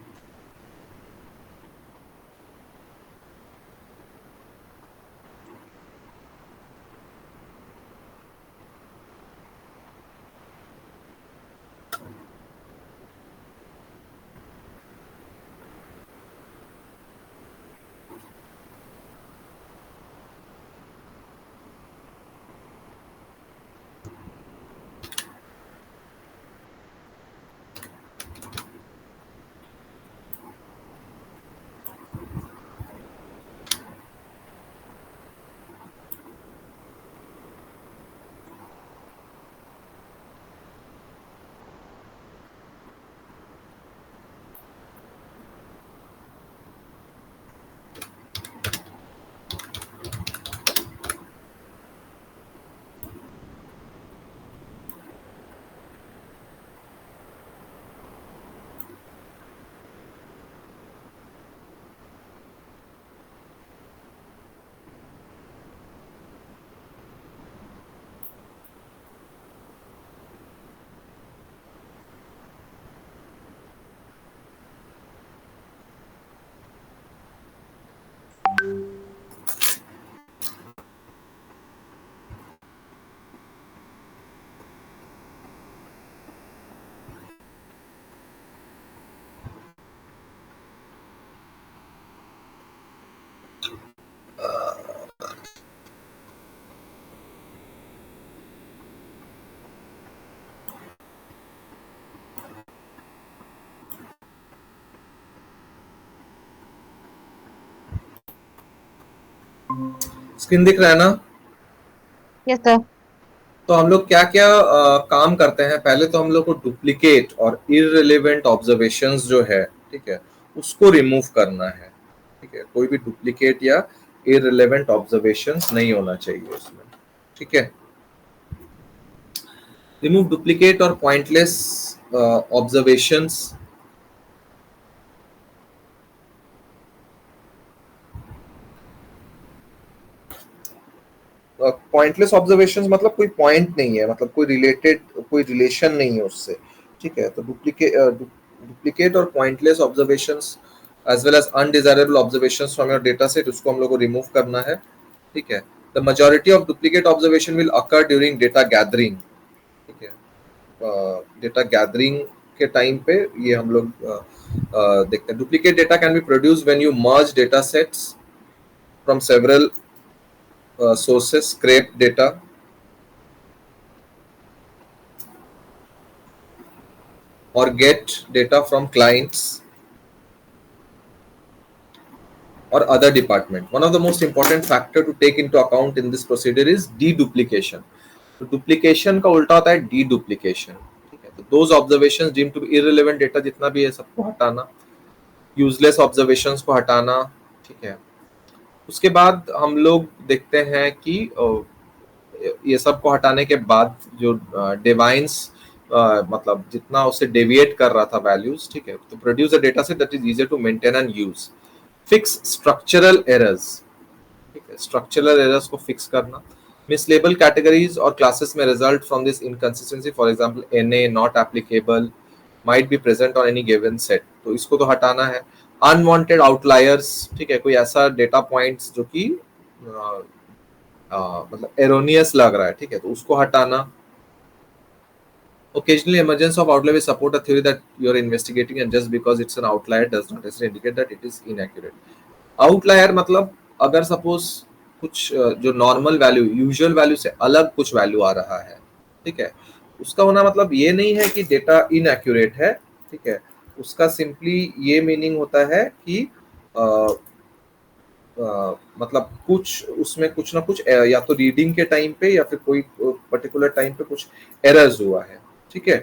स्क्रीन दिख रहा है ना? Yes, sir. तो हम लोग क्या क्या काम करते हैं, पहले तो हम लोग को डुप्लीकेट और इररिलेवेंट ऑब्जर्वेशंस जो है, ठीक है, उसको रिमूव करना है। ठीक है, कोई भी डुप्लीकेट या इररिलेवेंट ऑब्जर्वेशंस नहीं होना चाहिए उसमें। ठीक है, रिमूव डुप्लीकेट और पॉइंटलेस ऑब्जर्वेशंस। पॉइंटलेस ऑब्जर्वेशंस मतलब कोई पॉइंट नहीं है, मतलब कोई रिलेटेड, कोई रिलेशन नहीं है उससे। ठीक है, तो डुप्लीकेट और pointless observations as well as undesirable observations from your data set, उसको हम लोग को रिमूव करना है। ठीक है, the majority of duplicate observation will occur during data gathering. ठीक है, डेटा गैदरिंग के टाइम पे ये हम लोग देखते हैं। Duplicate data can be produce when you merge data sets from several sources, scrape data, or get data from clients or other department. One of the most important factor to take into account in this procedure is deduplication. तो duplication का उल्टा होता है deduplication. ठीक है, तो those observations deemed to be irrelevant data जितना भी है सबको हटाना, useless observations को हटाना। ठीक है, उसके बाद हम लोग देखते हैं कि ये सब को हटाने के बाद जो डिवाइंस मतलब जितना उसे डेविएट कर रहा था वैल्यूज, ठीक है, तो produce a data set that is easier to maintain and use. Fix structural errors. ठीक है, स्ट्रक्चरल एरर्स को फिक्स करना। मिसलेबल कैटेगरीज और क्लासेस में result from this inconsistency, for example NA not applicable might be present on any given set, तो इसको तो हटाना है। अनवांटेड आउटलायर्स, ठीक है, कोई ऐसा डेटा पॉइंट्स जो कि मतलब एरोनियस लग रहा है, ठीक है, तो उसको हटाना। Occasionally, emergence of outlier will support a theory that you are investigating, and just because it's an outlier does not necessarily indicate that it is inaccurate. Outlier मतलब अगर सपोज कुछ जो नॉर्मल वैल्यू, यूजुअल वैल्यू से अलग कुछ value आ रहा है, ठीक है, उसका होना मतलब ये नहीं है कि डेटा इनएक्यूरेट है। ठीक है, उसका सिंपली ये मीनिंग होता है कि मतलब कुछ उसमें कुछ ना कुछ या तो रीडिंग के टाइम पे या फिर कोई पर्टिकुलर टाइम पे कुछ एरर्स हुआ है। ठीक है,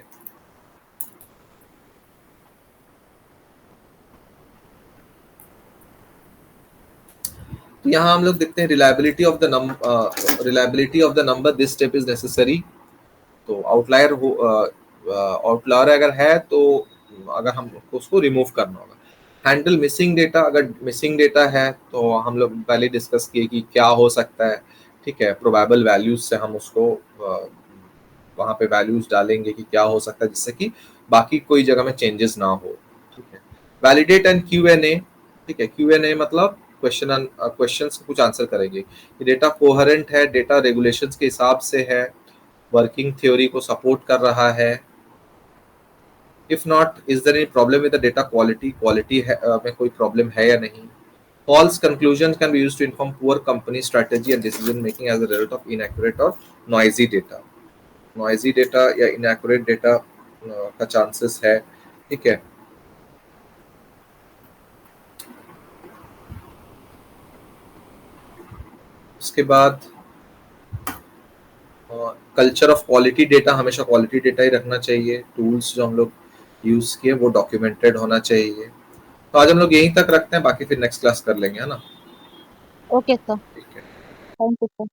तो यहाँ हम लोग देखते हैं reliability of the number, this step is necessary. तो आउटलायर अगर है तो अगर हम उसको रिमूव करना होगा। हैंडल मिसिंग डेटा, अगर मिसिंग डेटा है तो हम लोग पहले डिस्कस किए कि क्या हो सकता है। ठीक है, प्रोबेबल वैल्यूज से हम उसको वहां पे वैल्यूज डालेंगे कि क्या हो सकता है जिससे कि बाकी कोई जगह में चेंजेस ना हो। ठीक है, वैलिडेट एंड Q&A। ठीक है, Q&A मतलब क्वेश्चंस कुछ आंसर करेंगे कि डेटा कोहेरेंट है, डेटा रेगुलेशंस के हिसाब से है, वर्किंग थ्योरी को सपोर्ट कर रहा है। If not, is there any problem with the data quality, quality में कोई प्रॉब्लम है या नहीं। False conclusions can be used to inform poor company strategy and decision making as a result of inaccurate or noisy data. Noisy data या inaccurate data का chances है। ठीक है, उसके बाद कल्चर ऑफ क्वालिटी डेटा, हमेशा क्वालिटी डेटा ही रखना चाहिए। टूल्स जो हम लोग यूज किए वो डॉक्यूमेंटेड होना चाहिए। तो आज हम लोग यहीं तक रखते हैं, बाकी फिर नेक्स्ट क्लास कर लेंगे, है ना? Okay, sir. ठीक है। Thank you, sir.